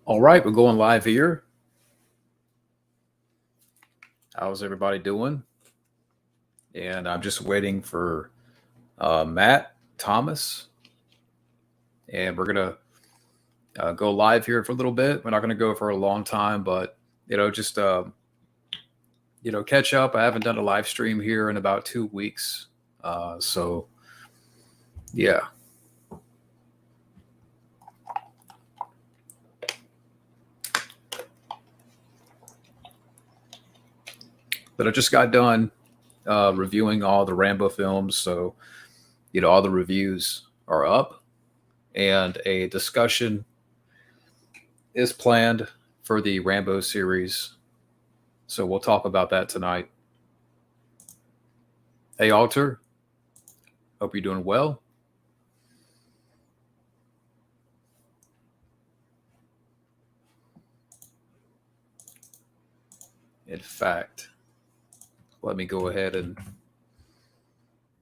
All right, we're going live here. How's everybody doing? And I'm just waiting for Matt Thomas, and we're gonna go live here for a little bit. We're not gonna go for a long time, but just catch up. I haven't done a live stream here in about 2 weeks, so yeah. But I just got done reviewing all the Rambo films, so all the reviews are up, and a discussion is planned for the Rambo series. So we'll talk about that tonight. Hey, Alter. Hope you're doing well. In fact, let me go ahead and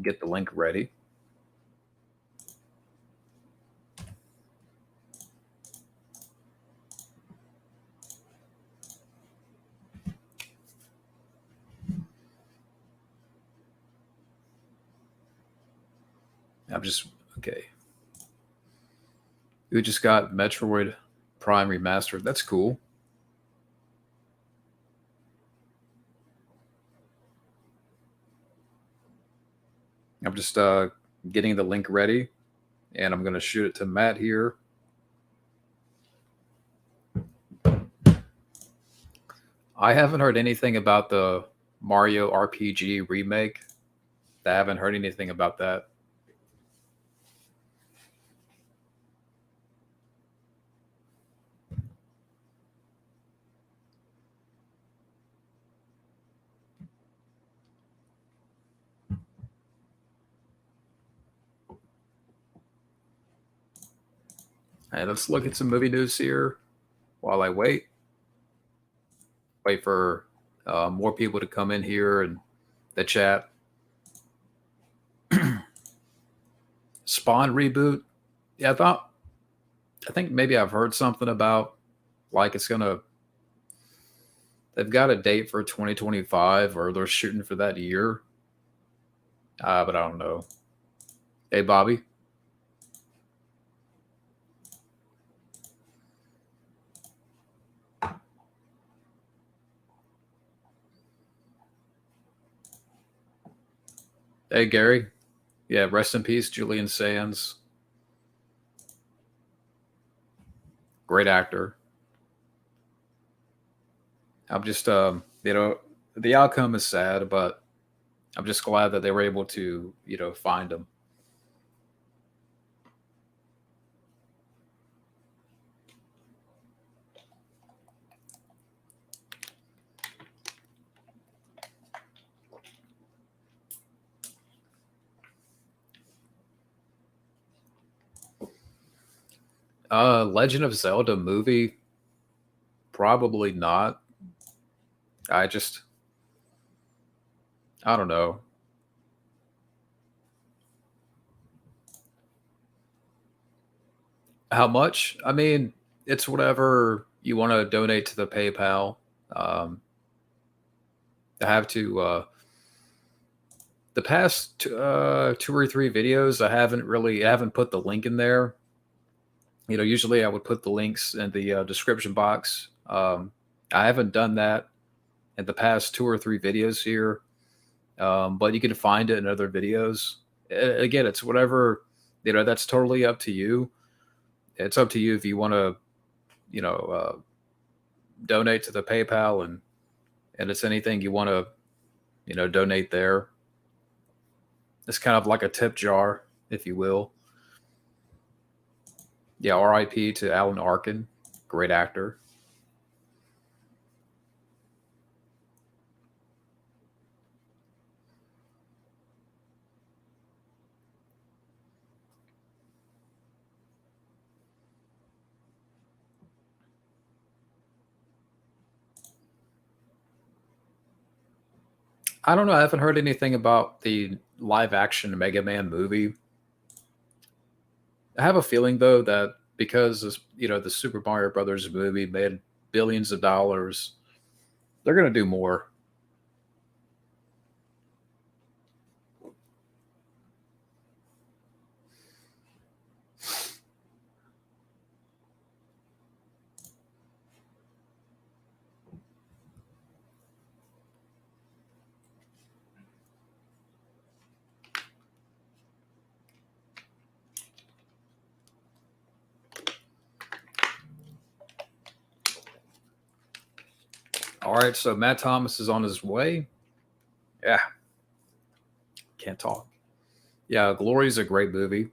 get the link ready. Okay. We just got Metroid Prime Remastered. That's cool. I'm just getting the link ready, and I'm going to shoot it to Matt here. I haven't heard anything about the Mario RPG remake. I haven't heard anything about that. Hey, let's look at some movie news here while I wait. Wait for more people to come in here and the chat. Spawn reboot. Yeah, I think maybe I've heard something about like they've got a date for 2025 or they're shooting for that year. But I don't know. Hey, Bobby. Hey, Gary. Yeah, rest in peace, Julian Sands. Great actor. I'm just, the outcome is sad, but I'm just glad that they were able to, find him. Legend of Zelda movie, probably not. I just, I don't know. How much? I mean, it's whatever you want to donate to the PayPal. Um, I have to. The past two or three videos, I haven't put the link in there. Usually I would put the links in the description box. I haven't done that in the past two or three videos here, but you can find it in other videos. Again, it's whatever. That's totally up to you. It's up to you if you want to, donate to the PayPal and it's anything you want to, donate there. It's kind of like a tip jar, if you will. Yeah, R.I.P. to Alan Arkin, great actor. I don't know. I haven't heard anything about the live action Mega Man movie. I have a feeling though that because the Super Mario Brothers movie made billions of dollars. They're gonna do more. All right, so Matt Thomas is on his way. Yeah, can't talk. Yeah, Glory's a great movie,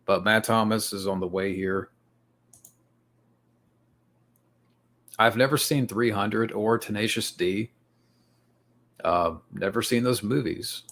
but Matt Thomas is on the way here. I've never seen 300 or Tenacious D. Never seen those movies.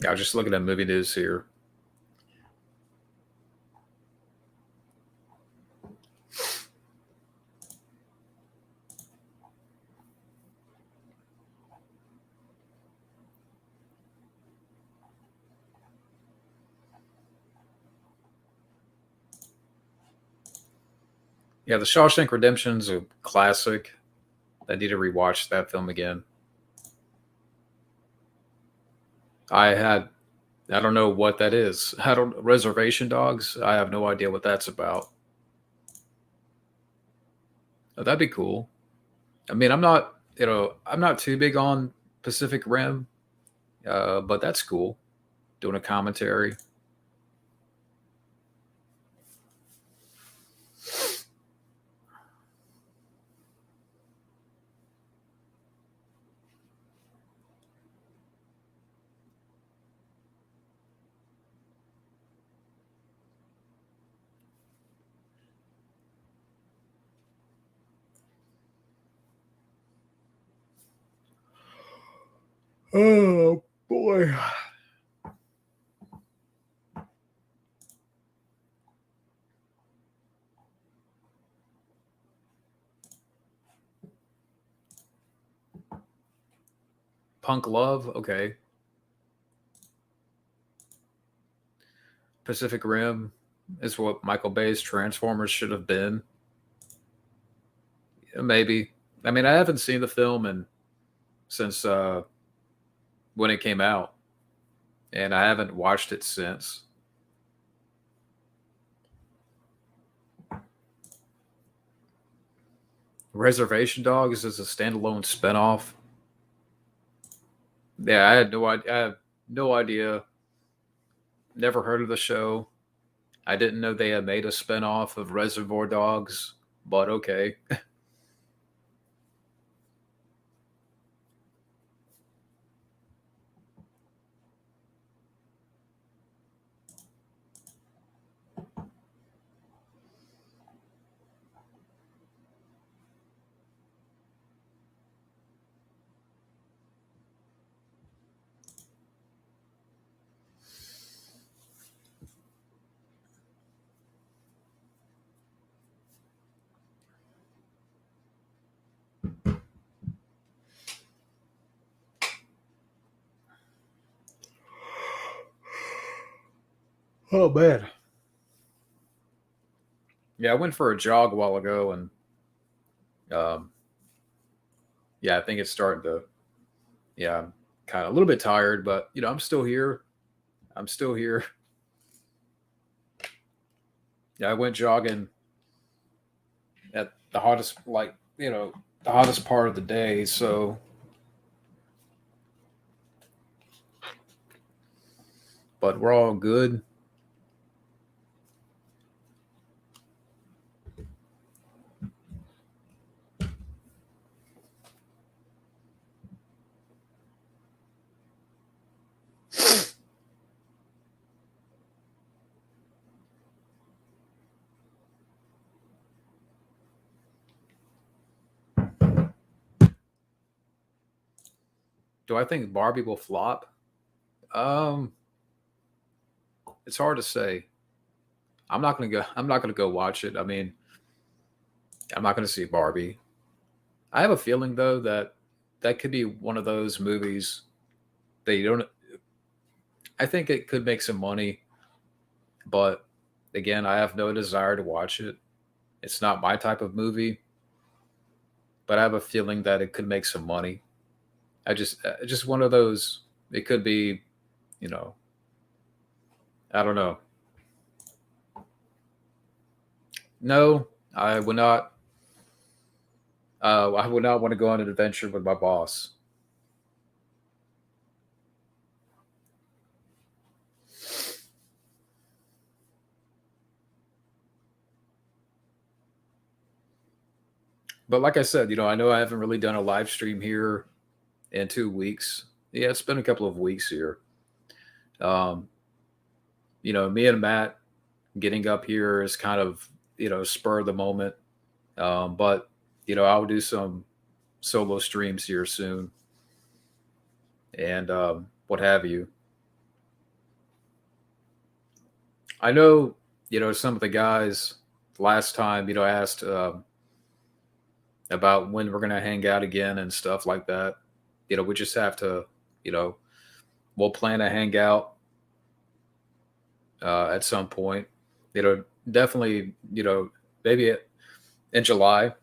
Yeah, I was just looking at movie news here. Yeah, The Shawshank Redemption's a classic. I need to rewatch that film again. I had I don't know what that is. I don't Reservation Dogs. I have no idea what that's about. Oh, that'd be cool. I mean, I'm not too big on Pacific Rim, but that's cool. Doing a commentary. Oh boy. Punk Love, okay. Pacific Rim is what Michael Bay's Transformers should have been. Maybe. I mean, I haven't seen the film since when it came out, and I haven't watched it since. Reservation Dogs is a standalone spinoff. Yeah, I had no idea. I have no idea. Never heard of the show. I didn't know they had made a spinoff of Reservoir Dogs, but okay. Oh man. Yeah, I went for a jog a while ago, and um, yeah, I think it's starting to. Yeah, I'm kind of a little bit tired, but I'm still here. I'm still here. Yeah, I went jogging at the hottest, the hottest part of the day. So, but we're all good. Do I think Barbie will flop? Um, it's hard to say. I'm not gonna go. I'm not gonna go watch it. I mean, I'm not gonna see Barbie. I have a feeling though that that could be one of those movies that you don't. I think it could make some money, but again, I have no desire to watch it. It's not my type of movie, but I have a feeling that it could make some money. Just one of those. It could be, you know, I don't know. No, I would not. I would not want to go on an adventure with my boss. But like I said, I know I haven't really done a live stream here in 2 weeks. Yeah, it's been a couple of weeks here. Um, me and Matt getting up here is kind of, spur of the moment. But I'll do some solo streams here soon and what have you. I know, some of the guys last time, asked about when we're going to hang out again and stuff like that. We just have to, you know, we'll plan to hang out at some point. Definitely, maybe in July.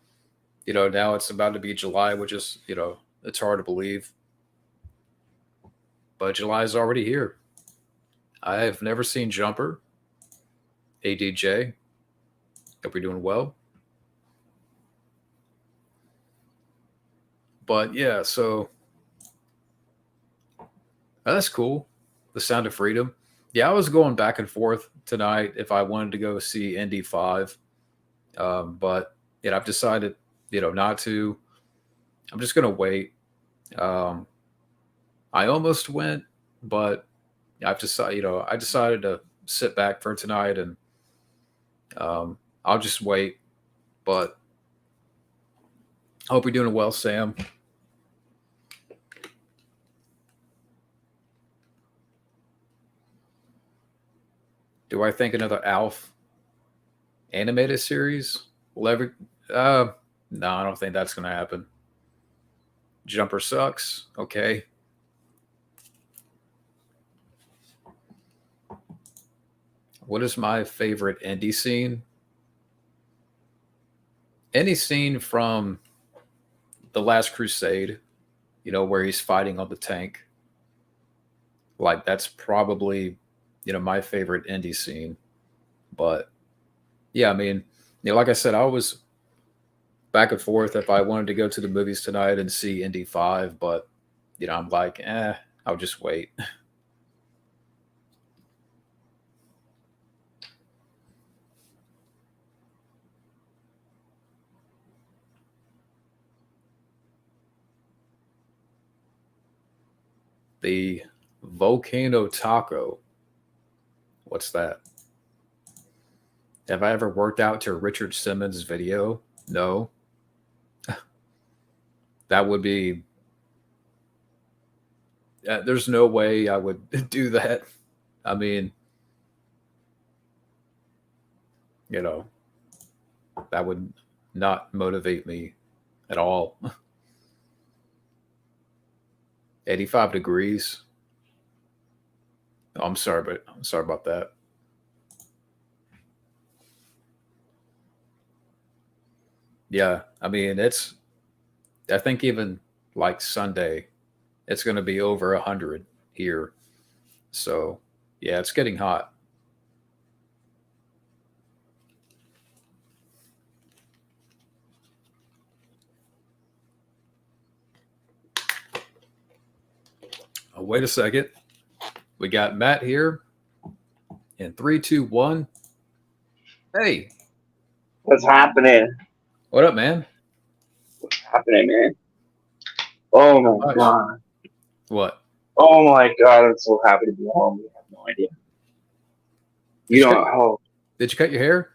Now it's about to be July, which is, it's hard to believe, but July is already here. I've never seen Jumper. ADJ. Hope you're doing well. But yeah, so that's cool. The Sound of Freedom. Yeah, I was going back and forth tonight if I wanted to go see Indy 5. But I've decided, not to. I'm just gonna wait. Um, I almost went, but I've decided, I decided to sit back for tonight and I'll just wait. But I hope you're doing well, Sam. Do I think another Alf animated series will ever? No, I don't think that's going to happen. Jumper sucks. Okay. What is my favorite indie scene? Any scene from The Last Crusade, where he's fighting on the tank. Like, that's probably, my favorite indie scene. But yeah, I mean, like I said, I was back and forth if I wanted to go to the movies tonight and see Indy 5, but I'm like, I'll just wait. The Volcano Taco. What's that? Have I ever worked out to Richard Simmons' video? No. That would be. There's no way I would do that. I mean, that would not motivate me at all. 85 degrees. Oh, I'm sorry, but I'm sorry about that. Yeah, I mean, I think even like Sunday, it's going to be over 100 here. So, yeah, it's getting hot. Oh, wait a second. We got Matt here in 3, 2, 1. Hey, What's happening? what up, man? What's happening, man? Oh my Gosh. god. What? Oh my god, I'm so happy to be home. You have no idea. You don't know. Did you cut your hair?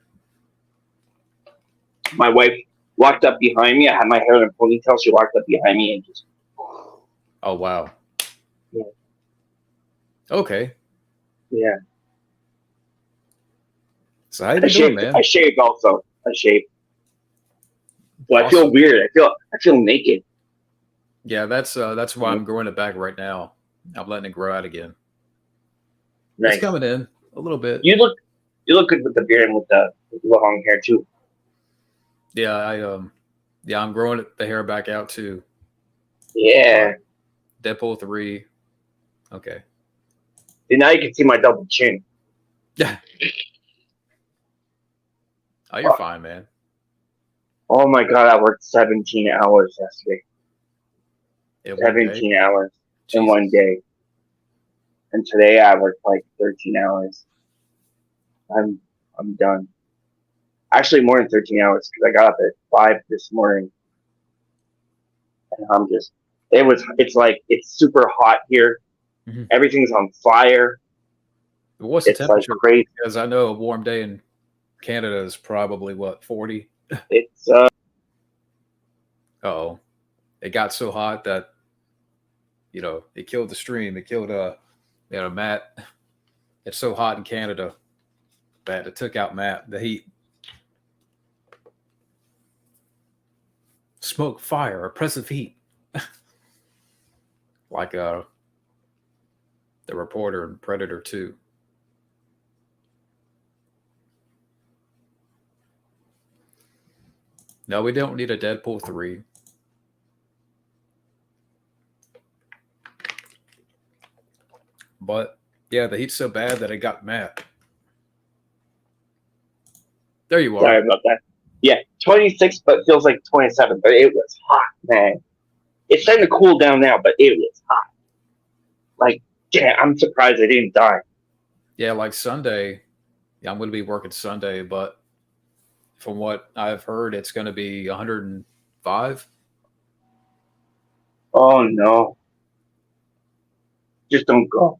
My wife walked up behind me. I had my hair in a ponytail. She walked up behind me and just. Oh, wow. Okay. Yeah. So how you been doing, I man? shaved also. I shaved. So I feel Awesome. weird. I feel naked. Yeah, that's why I'm growing it back right now. I'm letting it grow out again. It's Nice. coming in a little bit. You look good with the beard and with the long hair too. Yeah, yeah, I'm growing the hair back out too. But Yeah. Deadpool 3, okay. See, now you can see my double chin. Yeah. Oh, you're Fuck. fine, man. Oh my god, I worked 17 hours yesterday. In one day. 17 hours in one Jesus. day. And today I worked like 13 hours. I'm I'm done. Actually, more than 13 hours because I got up at 5 this morning, and I'm just. It's like it's super hot here. Mhm. Everything's on fire. But what's the It's like temperature? crazy. Because I know a warm day in Canada is probably what, 40? It's Oh, it got so hot that it killed the stream. It killed Matt. It's so hot in Canada that it took out Matt. The heat, smoke, fire, oppressive heat, like the reporter in Predator 2. No, we don't need a Deadpool 3. But yeah, the heat's so bad that it got Matt. There you sorry are. about that. Yeah, 26, but feels like 27. But it was hot, man. It's starting to cool down now, but it was hot. Like, damn, I'm surprised I didn't die. Yeah, like Sunday. Yeah, I'm going to be working Sunday, but from what I've heard, it's going to be 105. Oh no, just don't go.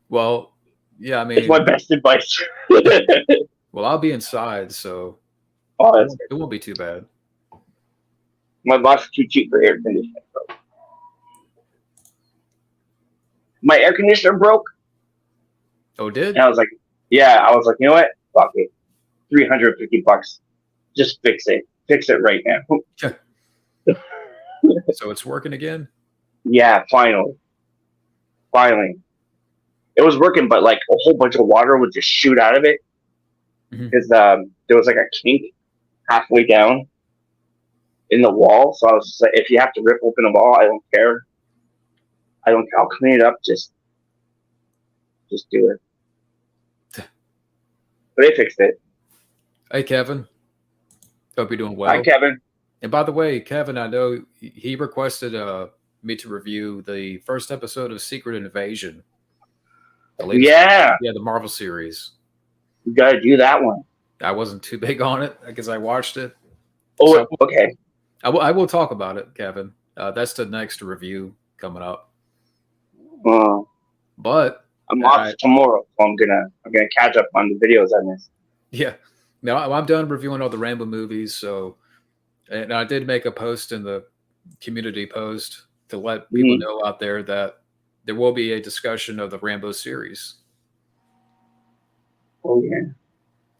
Well, yeah, I It's my mean, best advice. well, I'll be inside, so Oh, it that's won't, good. it won't be too bad. My boss is too cheap for air conditioning. Bro. My air conditioner broke, Oh, and did? I was like, yeah, I was like, you know what? Fuck it, $350. Just fix it. Fix it right now. So it's working again? Yeah, finally, finally, it was working, but like a whole bunch of water would just shoot out of it Mhm. because there was like a kink halfway down in the wall. So I was just like, if you have to rip open a wall, I don't care. I don't. I'll clean it up. Just do it. But they fixed it. Hey, Kevin. Hope you're doing Hi, well. Kevin. And by the way, Kevin, I know he requested me to review the first episode of Secret Invasion, the latest, Yeah, yeah, the Marvel series. we got to do that one. I wasn't too big on it because I watched it, Oh, so okay. I will talk about it, Kevin. That's the next review coming up. Uh, But I'm off I tomorrow, so I'm gonna catch up on the videos I missed. yeah, no, I'm done reviewing all the Rambo movies. So, and I did make a post in the community post to let people Mm-hmm. know out there that there will be a discussion of the Rambo series. Oh yeah.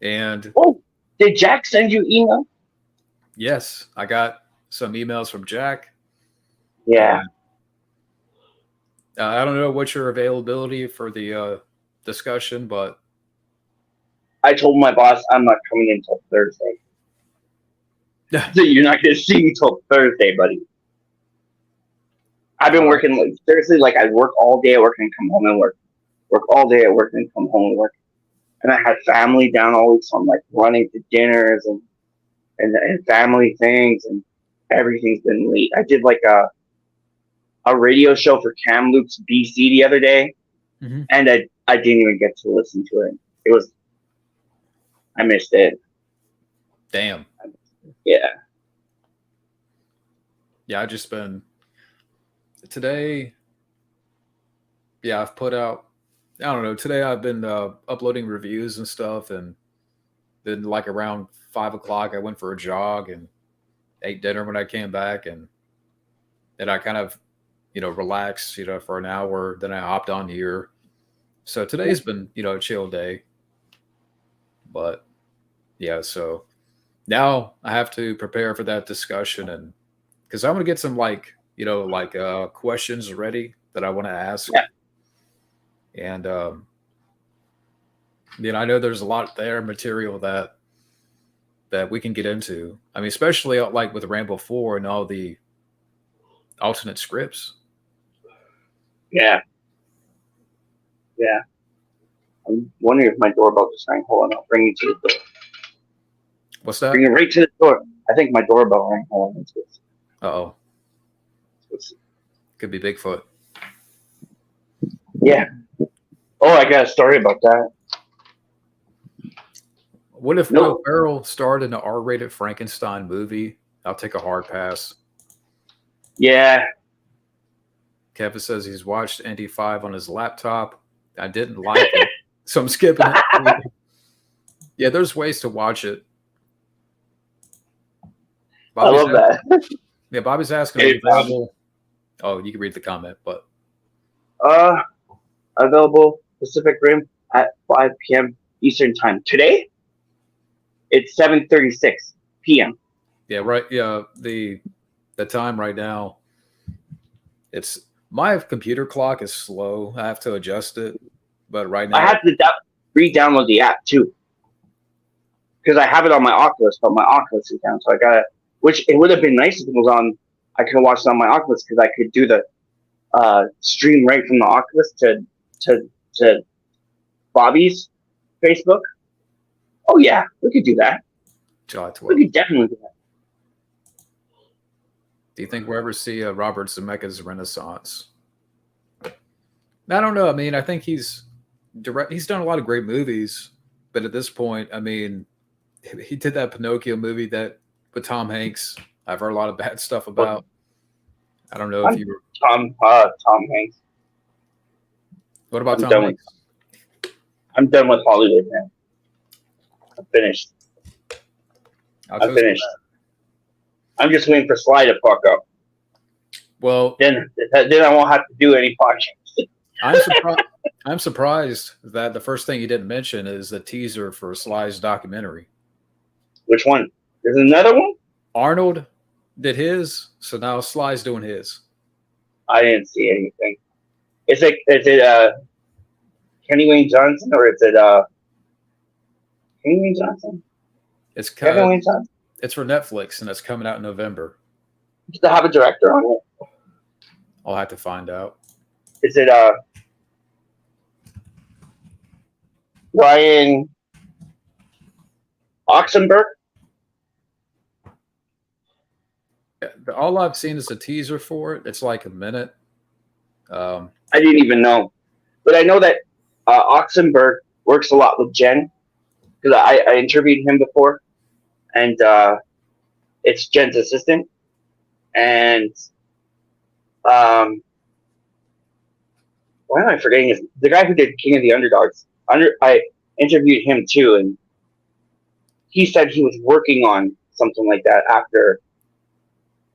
And Oh, did Jack send you email? yes, I got some emails from Jack, Yeah, and I don't know what's your availability for the discussion, but I told my boss I'm not coming in until Thursday. yeah, So you're not gonna see me till Thursday, buddy. I've been all right, working like seriously, like I work all day at work and come home and work. Work all day at work and come home and work. And I had family down all week, so I'm like running to dinners and family things and everything's been late. I did like a radio show for Kamloops, BC the other day, mm-hmm. and I didn't even get to listen to it. It was I missed it. Damn, Yeah. yeah, I just been today. Yeah, I've put out. I don't know. Today I've been uploading reviews and stuff, and then like around 5 o'clock, I went for a jog and ate dinner when I came back, and then I kind of relax, for an hour. Then I hopped on here. So today's been, a chill day. But yeah, so now I have to prepare for that discussion, and because I want to get some questions ready that I want to ask. Yeah. And I know there's a lot there material that we can get into. I mean, especially like with Rambo 4 and all the alternate scripts. Yeah. Yeah. I'm wondering if my doorbell just rang. Hold on, I'll bring you to the door. What's that? Bring it right to the door. I think my doorbell rang. Hold on. Uh-oh. Could be Bigfoot. Yeah. Oh, I got a story about that. What if Will Ferrell starred in an R-rated Frankenstein movie? I'll take a hard pass. Yeah. Kevin says he's watched ND5 on his laptop. I didn't like it, so I'm skipping it. Yeah, there's ways to watch it. Bobby's I love that. Yeah, Bobby's asking available. Oh, you can read the comment, but available Pacific Rim at 5 p.m. Eastern Time today. It's 7:36 p.m. Yeah, right. Yeah, the time right now. It's my computer clock is slow. I have to adjust it, but right now I have to re-download the app too because I have it on my Oculus, but my Oculus is down, so I gotta. Which it would have been nice if it was on. I could watch it on my Oculus because I could do the stream right from the Oculus to Bobby's Facebook. Oh yeah, we could do that. July 12th. We could definitely do that. Do you think we'll ever see Robert Zemeckis' Renaissance? I don't know. I mean, I think he's done a lot of great movies, but at this point, I mean, he did that Pinocchio movie with Tom Hanks. I've heard a lot of bad stuff about. I don't know if you were Tom Hanks. What about Tom Hanks? I'm done with Hollywood, man. I'm finished. I'm finished. I'm just waiting for Sly to fuck up. Well, then I won't have to do any podcasts. I'm surprised that the first thing you didn't mention is the teaser for Sly's documentary. Which one? There's another one? Arnold did his, so now Sly's doing his. I didn't see anything. Is it Kenny Wayne Johnson or is it Kenny Wayne Johnson? It's Kenny Wayne Johnson. It's for Netflix and it's coming out in November. Does it have a director on it? I'll have to find out. Is it Ryan Oxenberg? All I've seen is a teaser for it. It's like a minute. I didn't even know, but I know that Oxenberg works a lot with Jen because I interviewed him before, and it's Jen's assistant, and why am I forgetting the guy who did King of the Underdogs? I interviewed him too, and he said he was working on something like that after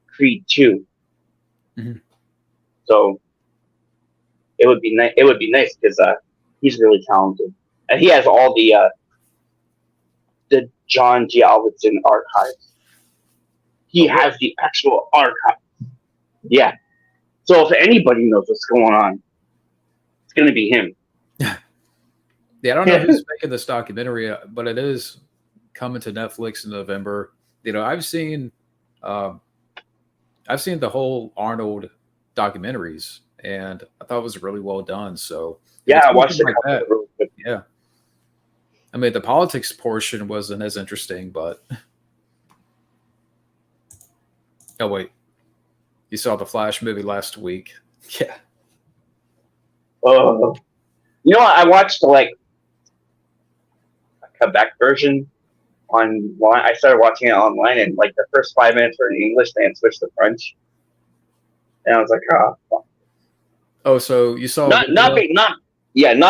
Creed 2. Mm-hmm. So it would be nice. It would be nice because he's really talented, and he has all the John G. Alvinson archives. He has the actual archive. Yeah. So if anybody knows what's going on, it's going to be him. Yeah, I don't know who's making this documentary, but it is coming to Netflix in November. I've seen the whole Arnold documentaries, and I thought it was really well done. So yeah, I watched it like that. Really good. Yeah, I mean the politics portion wasn't as interesting, but oh wait, you saw the Flash movie last week? Yeah. I watched a Quebec version online. I started watching it online, and the first 5 minutes were in English, then switched to French, and I was like, oh, fuck. Oh, so you saw not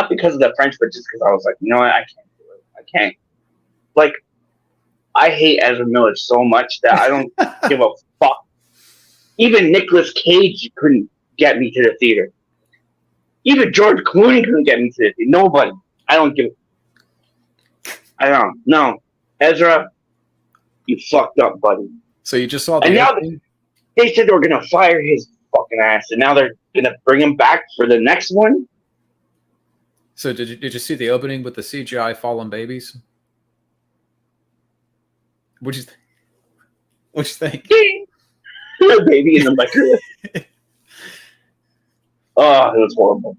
because of the French, but just because I was like, you know what, I can't do it. I can't. I hate Ezra Miller so much that I don't give a fuck. Even Nicolas Cage couldn't get me to the theater. Even George Clooney couldn't get me to the theater. Nobody. I don't give. I don't. No, Ezra, you fucked up, buddy. So you just saw And the now opening? they said they were gonna fire his fucking ass, and now they're gonna bring him back for the next one. So did you see the opening with the CGI fallen babies? What'd you think? The baby in the microwave. Oh, it was horrible.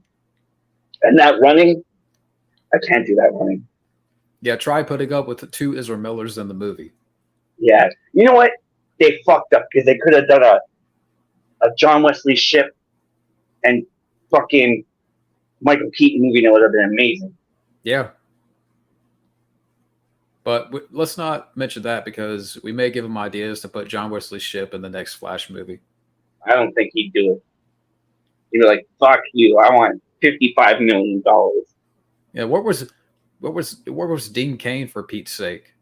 And that running, I can't do that running. Yeah, try putting up with the 2 Ezra Millers in the movie. Yeah, you know what? They fucked up because they could have done a John Wesley Shipp and fucking Michael Keaton movie, and it would have been amazing. Yeah. But let's not mention that because we may give him ideas to put John Wesley Shipp in the next Flash movie. I don't think he'd do it. He'd be like, "Fuck you! I want $55 million." Yeah, where was Dean Cain for Pete's sake?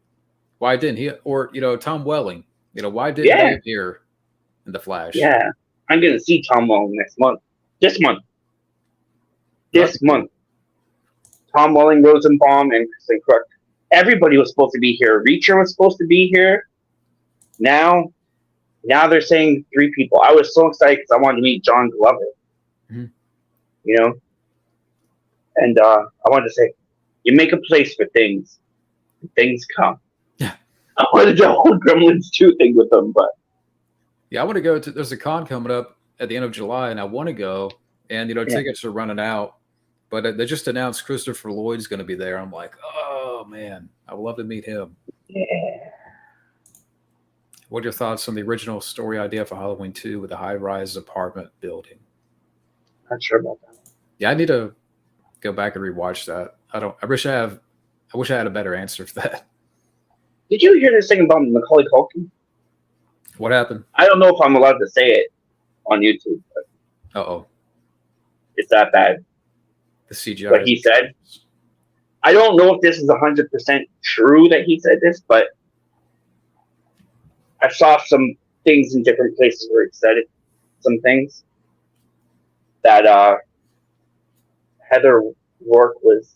Why didn't he? Or Tom Welling? Why didn't he appear in the Flash? Yeah, I'm gonna see Tom Welling next month. This month. Tom Welling, Rosenbaum, and Kristen Crook. Everybody was supposed to be here. Reacher was supposed to be here. Now they're saying 3 people. I was so excited because I wanted to meet John Glover. Mm-hmm. And I wanted to say, you make a place for things. Things come. Yeah. I wanted the whole Gremlins 2 thing with them, but yeah, I want to go to. There's a con coming up at the end of July, and I want to go. And tickets are running out. But they just announced Christopher Lloyd's going to be there. I'm like, oh man, I would love to meet him. Yeah. What are your thoughts on the original story idea for Halloween 2 with a high-rise apartment building? Not sure about that. Yeah, I need to go back and rewatch that. I wish I had a better answer for that. Did you hear this thing about Macaulay Culkin? What happened? I don't know if I'm allowed to say it on YouTube, but Uh-oh. it's that bad. The CGI. What he said. I don't know if this is 100% true that he said this, but I saw some things in different places where he said it. Some things that Heather Rourke was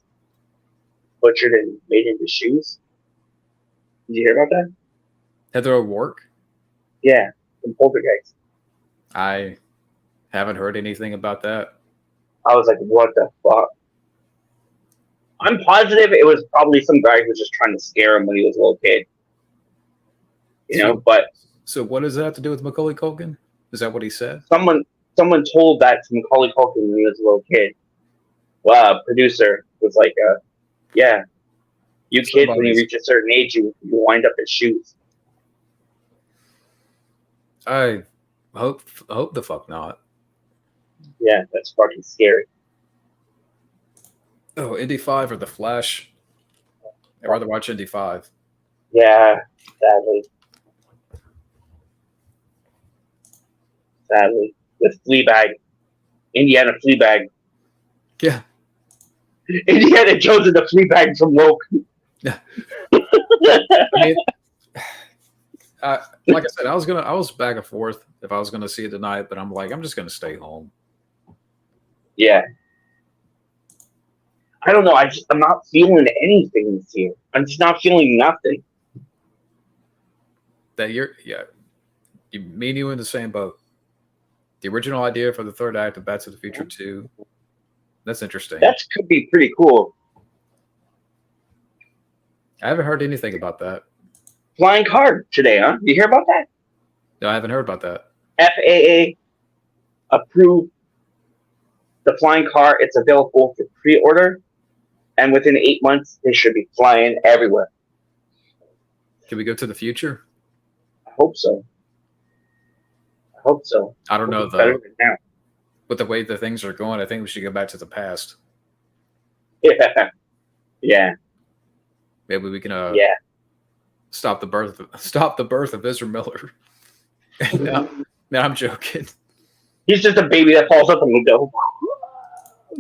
butchered and made into shoes. Did you hear about that? Heather O'Rourke? Yeah, from Poltergeist. I haven't heard anything about that. I was like, what the fuck? I'm positive it was probably some guy who was just trying to scare him when he was a little kid. But so what does that have to do with Macaulay Culkin? Is that what he said? Someone told that to Macaulay Culkin when he was a little kid. Well, a producer was like, yeah, you kids, when you reach a certain age, you wind up as shoes. I hope the fuck not. Yeah, that's fucking scary. Oh, Indy 5 or The Flash? I'd rather watch Indy 5. Yeah, sadly. With Fleabag. Indiana Fleabag. Yeah. Indiana Jones and the Fleabag from Woke. Yeah. I mean, like I said, I was back and forth if I was gonna see it tonight, but I'm like, I'm just gonna stay home. Yeah. I don't know. I'm not feeling anything this year. I'm just not feeling nothing. That year, yeah. Me and you in the same boat. The original idea for the third act of Back to the Future 2. That's interesting. That could be pretty cool. I haven't heard anything about that. Flying car today, huh? You hear about that? No, I haven't heard about that. FAA approved the flying car. It's available for pre-order. And within 8 months, they should be flying everywhere. Can we go to the future? I hope so. I don't know, though. Now. With the way the things are going, I think we should go back to the past. Yeah. Maybe we can stop the birth of Ezra Miller. No, I'm joking. He's just a baby that falls up and will go.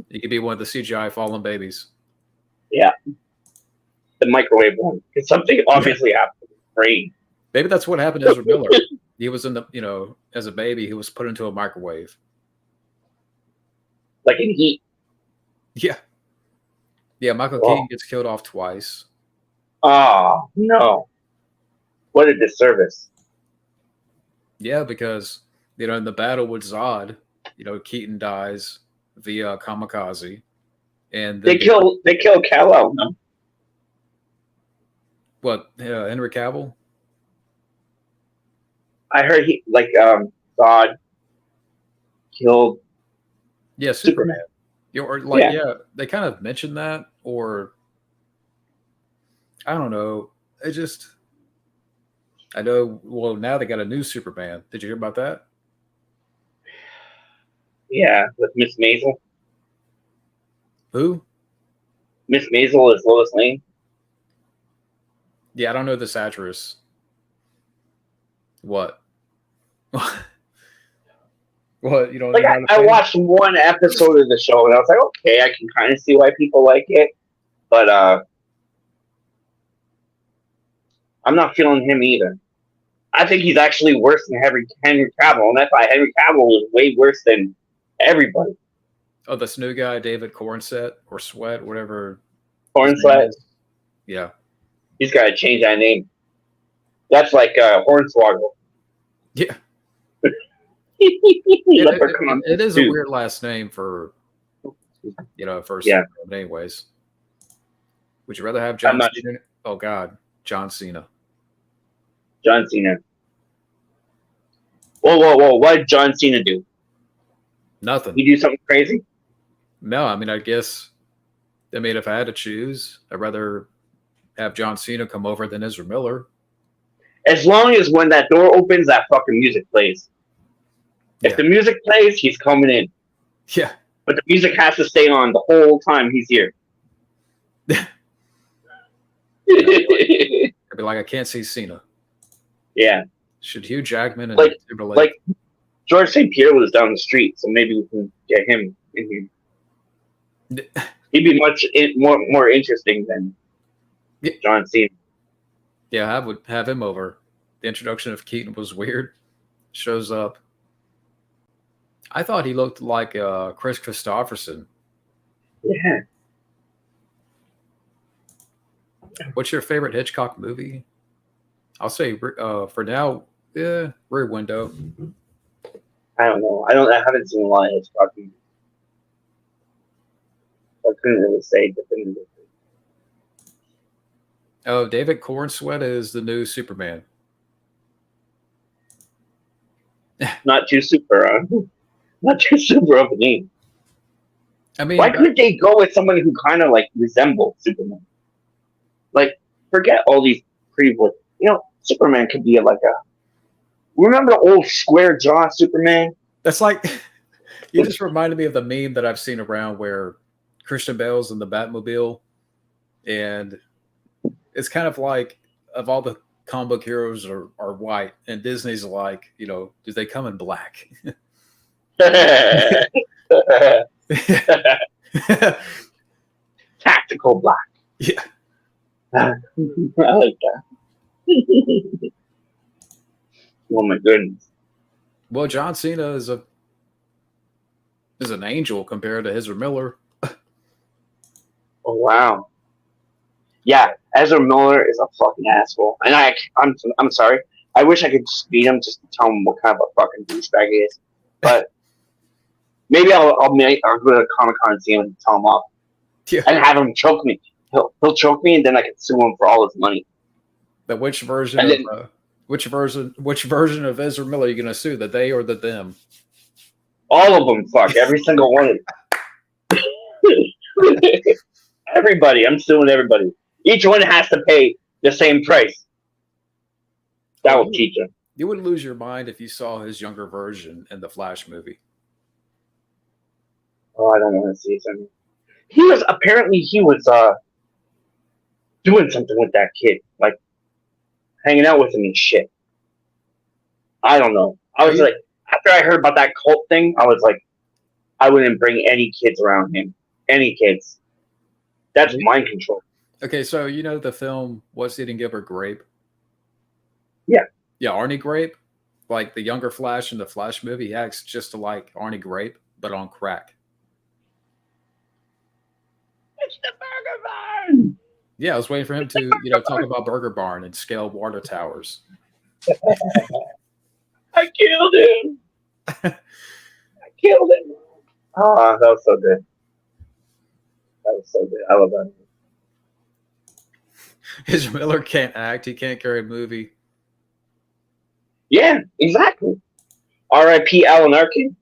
He could be one of the CGI fallen babies. Yeah. The microwave one. Because something obviously happened. Brain. Maybe that's what happened to Ezra Miller. He was in the, as a baby, he was put into a microwave. like in Heat. Yeah. Yeah, Michael Oh, Keaton gets killed off twice. oh no! What a disservice. Yeah, because in the battle with Zod, Keaton dies via kamikaze, and then They kill Kal-El. No? what? Henry Cavill? I heard he God killed Yeah, Superman. Superman. Or like, Yeah, yeah, they kind of mentioned that, or I don't know. It just, I know. Well, now they got a new Superman. Did you hear about that? yeah, with Miss Maisel. Who? Miss Maisel is Lois Lane. Yeah, I don't know this actress. What? What? Like You're not a I fan? watched one episode of the show and I was like, okay, I can kind of see why people like it, but I'm not feeling him either. I think he's actually worse than Henry Cavill, and that's why Henry Cavill is way worse than everybody. Oh, this new guy, David Cornset or Sweat, whatever his Horn name Sweat, is. Yeah. he's got to change that name. That's like Hornswoggle. Yeah. Leprechaun It is a too. weird last name for first. Yeah, But anyways, would you rather have I'm John not Cena? Oh God, John Cena. John Cena. Whoa! What did John Cena do? Nothing. He do something crazy? No, I mean, I guess. I mean, if I had to choose, I'd rather have John Cena come over than Ezra Miller. As long as when that door opens, that fucking music plays. If Yeah. the music plays, he's coming in. Yeah. But the music has to stay on the whole time he's here. I'd be like, I can't see Cena. Yeah. Should Hugh Jackman and Timberlake? Like George St. Pierre was down the street, so maybe we can get him in here. He'd be much more interesting than John Cena. Yeah, I would have him over. The introduction of Keaton was weird. Shows up. I thought he looked like Chris Christopherson. Yeah. What's your favorite Hitchcock movie? I'll say for now, Rear Window. I don't know. I haven't seen a lot of Hitchcock movies. I couldn't really say definitively. Oh, David Cornsweat is the new Superman. Not too super, not too super of a name. I mean, why couldn't they go with someone who kind of like resembles Superman? Like, forget all these prequels. Superman could be like a. Remember the old square jaw Superman? that's like you just reminded me of the meme that I've seen around where Christian Bale's in the Batmobile, and it's kind of like of all the comic book heroes are white, and Disney's like, do they come in black? Tactical black. Yeah. I like that. Oh my goodness. Well, John Cena is an angel compared to Ezra Miller. Oh wow. Yeah, Ezra Miller is a fucking asshole, and I'm sorry. I wish I could just beat him just to tell him what kind of a fucking douchebag he is. But maybe I'll go to Comic-Con and see him and tell him off, and have him choke me. He'll choke me, and then I can sue him for all his money. But which version of Ezra Miller are you going to sue? The they or the them? All of them, fuck every single one. Everybody, I'm suing everybody. Each one has to pay the same price. That will teach him. You would lose your mind if you saw his younger version in the Flash movie. Oh, I don't want to see something. He was doing something with that kid, like hanging out with him and shit. I don't know. I was like, after I heard about that cult thing, I was like, I wouldn't bring any kids around him. Any kids. That's mind control. Okay, so you know the film What's Eating Gilbert Grape? Yeah. Yeah, Arnie Grape. Like the younger Flash in the Flash movie, he acts just like Arnie Grape, but on crack. Barn. Yeah, I was waiting for him to, talk about Burger Barn and scale water towers. I killed him. I killed him. Oh, that was so good. That was so good. I love that. His Miller can't act. He can't carry a movie. Yeah, exactly. R.I.P. Alan Arkin.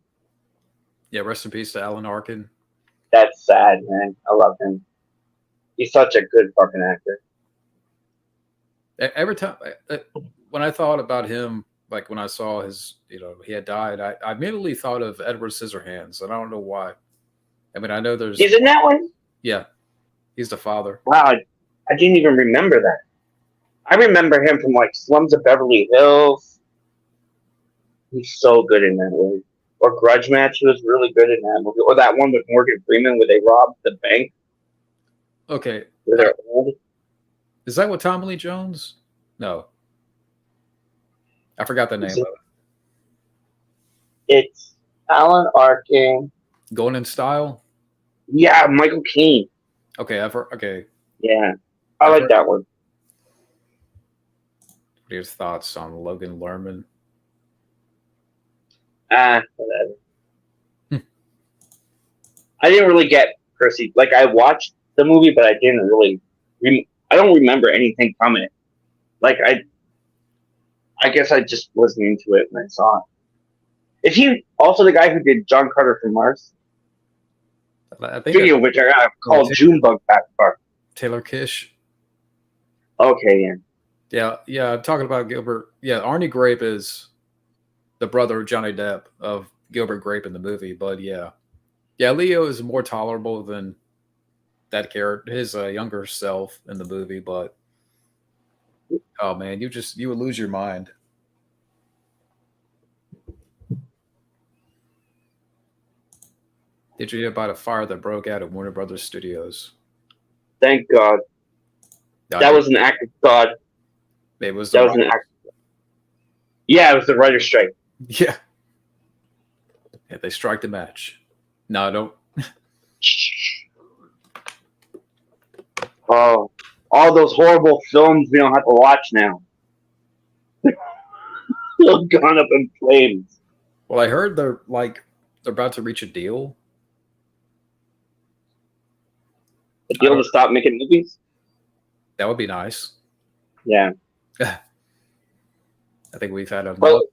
Yeah, rest in peace to Alan Arkin. That's sad, man. I love him. He's such a good fucking actor. Every time, when I thought about him, like when I saw his, he had died, I immediately thought of Edward Scissorhands, and I don't know why. I mean, I know there's. He's in that one? Yeah, he's the father. Wow, I didn't even remember that. I remember him from like Slums of Beverly Hills. He's so good in that movie. Or Grudge Match, he was really good in that movie. Or that one with Morgan Freeman where they robbed the bank. Okay. Where they're old. Is that with Tommy Lee Jones? No. I forgot the name of it. It's Alan Arkin. Going in Style? Yeah, Michael Caine. Okay, okay. Yeah. I like that one. What are your thoughts on Logan Lerman? Whatever. I didn't really get Percy. Like, I watched the movie, but I didn't really. I don't remember anything from it. Like, I guess I just wasn't into it when I saw it. Is he also the guy who did John Carter from Mars? I think Video which I got called Junebug back far. Taylor Kish. Okay, yeah. Yeah. I'm talking about Gilbert. Yeah, Arnie Grape is the brother of Johnny Depp of Gilbert Grape in the movie, but yeah, Leo is more tolerable than that character, his younger self in the movie. But oh man, you would lose your mind. Did you hear about a fire that broke out at Warner Brothers Studios? Thank God. That was an act of God. It was. That was an act. Yeah, it was the writer's strike. Yeah. Yeah, they strike the match. No, don't. Oh, all those horrible films we don't have to watch now. They've gone up in flames. Well, I heard they're about to reach a deal. A deal to stop making movies? That would be nice. Yeah. I think we've had a both.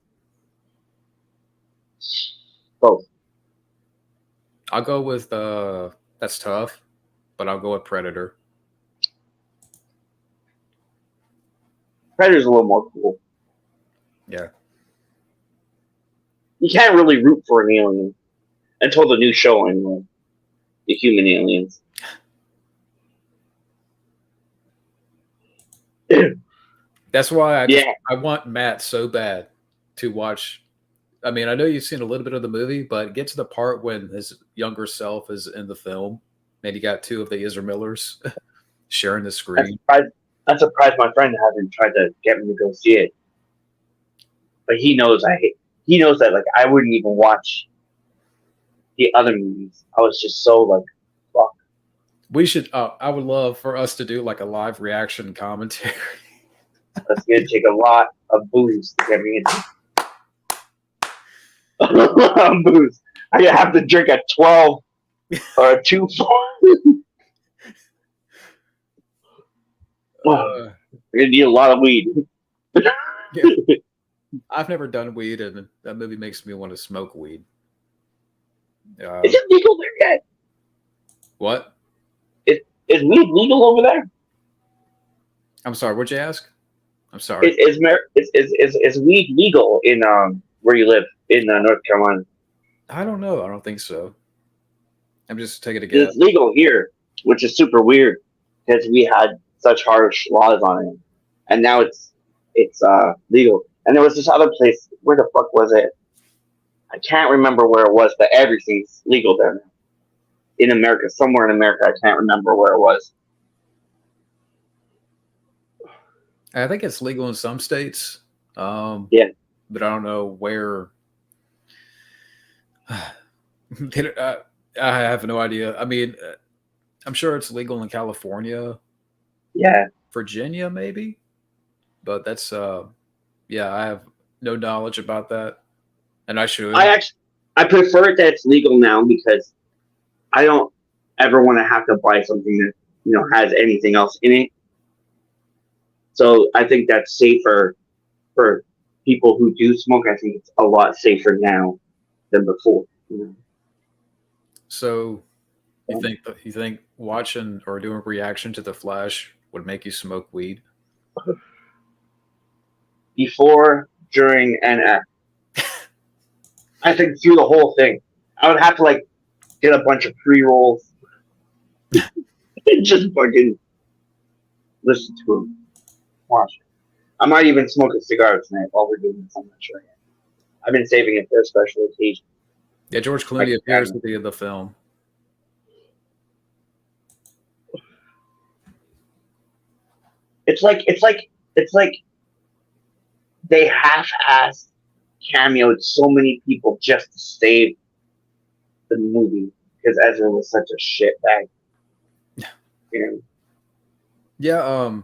I'll go with that's tough, but I'll go with Predator. Predator's a little more cool. Yeah. You can't really root for an alien until the new show, anyway. The human aliens. That's why I want Matt so bad to watch. I mean, I know you've seen a little bit of the movie, but get to the part when his younger self is in the film, and you got two of the Ezra Millers sharing the screen. I'm surprised my friend hasn't tried to get me to go see it. But he knows he knows that like I wouldn't even watch the other movies. I was just so like, fuck. We should. I would love for us to do like a live reaction commentary. That's gonna take a lot of booze to get me into. Booze. I have to drink a 12 or a 2. You're gonna need a lot of weed. Yeah. I've never done weed, and that movie makes me want to smoke weed. Is it legal there yet? What? Is weed legal over there? I'm sorry. What'd you ask? I'm sorry. Is weed legal in where you live in North Carolina? I don't know. I don't think so. I'm just taking a guess. It's legal here, which is super weird because we had such harsh laws on it, and now it's legal. And there was this other place. Where the fuck was it? I can't remember where it was, but everything's legal there now. In America, somewhere in America, I can't remember where it was. I think it's legal in some states. Yeah, but I don't know where. I have no idea. I mean, I'm sure it's legal in California, Yeah, Virginia, maybe, but that's yeah, I have no knowledge about that, and I I should. actually I prefer it that it's legal now because I don't ever want to have to buy something that has anything else in it. So I think that's safer for people who do smoke. I think it's a lot safer now than before. So Um, you think watching or doing reaction to the Flash would make you smoke weed? Before, during, and after. I think through the whole thing, I would have to like get a bunch of pre rolls and just fucking listen to them, watch it. I might even smoke a cigar tonight while we're doing this. I'm not sure yet. I've been saving it for a special occasion. Yeah, George Like Clooney appears Academy. at the end of the film. It's like they half-assed cameoed so many people just to save the movie because Ezra was such a shit bag. You know? Yeah,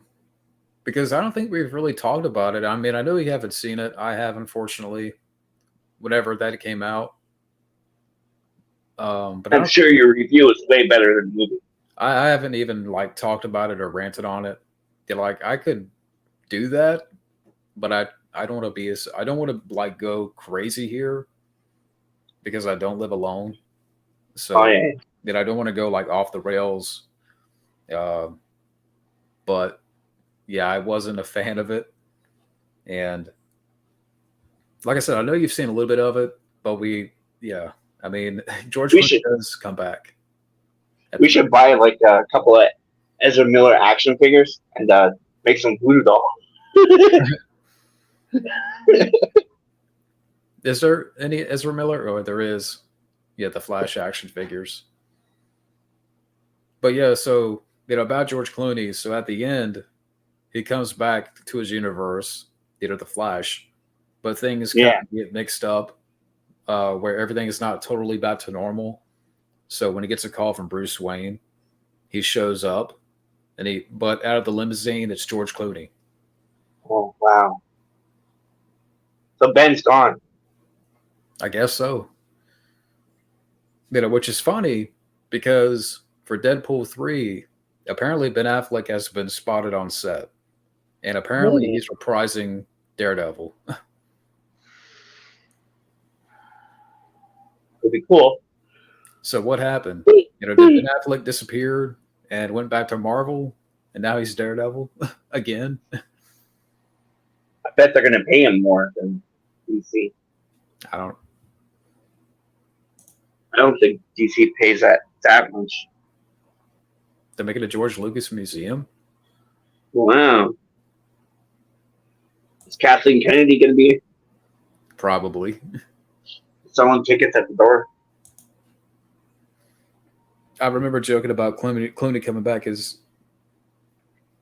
because I don't think we've really talked about it. I mean, I know you haven't seen it. I have, unfortunately, whenever that came out. But I I'm don't sure think your review is way better than the movie. I haven't even like talked about it or ranted on it. Yeah, like I could do that, but I don't want to be as I don't want to like go crazy here because I don't live alone. Oh So yeah, that I don't want to go like off the rails. Uh, but yeah, I wasn't a fan of it, and like I said, I know you've seen a little bit of it, but yeah, I mean, George we Clooney should does come back at we the should buy like a couple of Ezra Miller action figures and make some voodoo dolls. end. Is there any Ezra Miller? Oh, there is. Yeah, the Flash action figures. But yeah, so about George Clooney. So at the end, he comes back to his universe, the Flash, but things kind Yeah. of get mixed up, where everything is not totally back to normal. So when he gets a call from Bruce Wayne, he shows up, but out of the limousine, it's George Clooney. Oh wow. So Ben's gone. I guess so. Which is funny because for Deadpool 3, apparently Ben Affleck has been spotted on set, and apparently Hmm. he's reprising Daredevil. Could be cool. So what happened? Did Ben I Affleck disappear and went back to Marvel, and now he's Daredevil again? bet they're gonna pay him more than DC. I don't. I don't think DC pays that much. To make it a George Lucas museum? Wow. Is Kathleen Kennedy gonna be Probably. selling tickets at the door? I remember joking about Clooney coming back as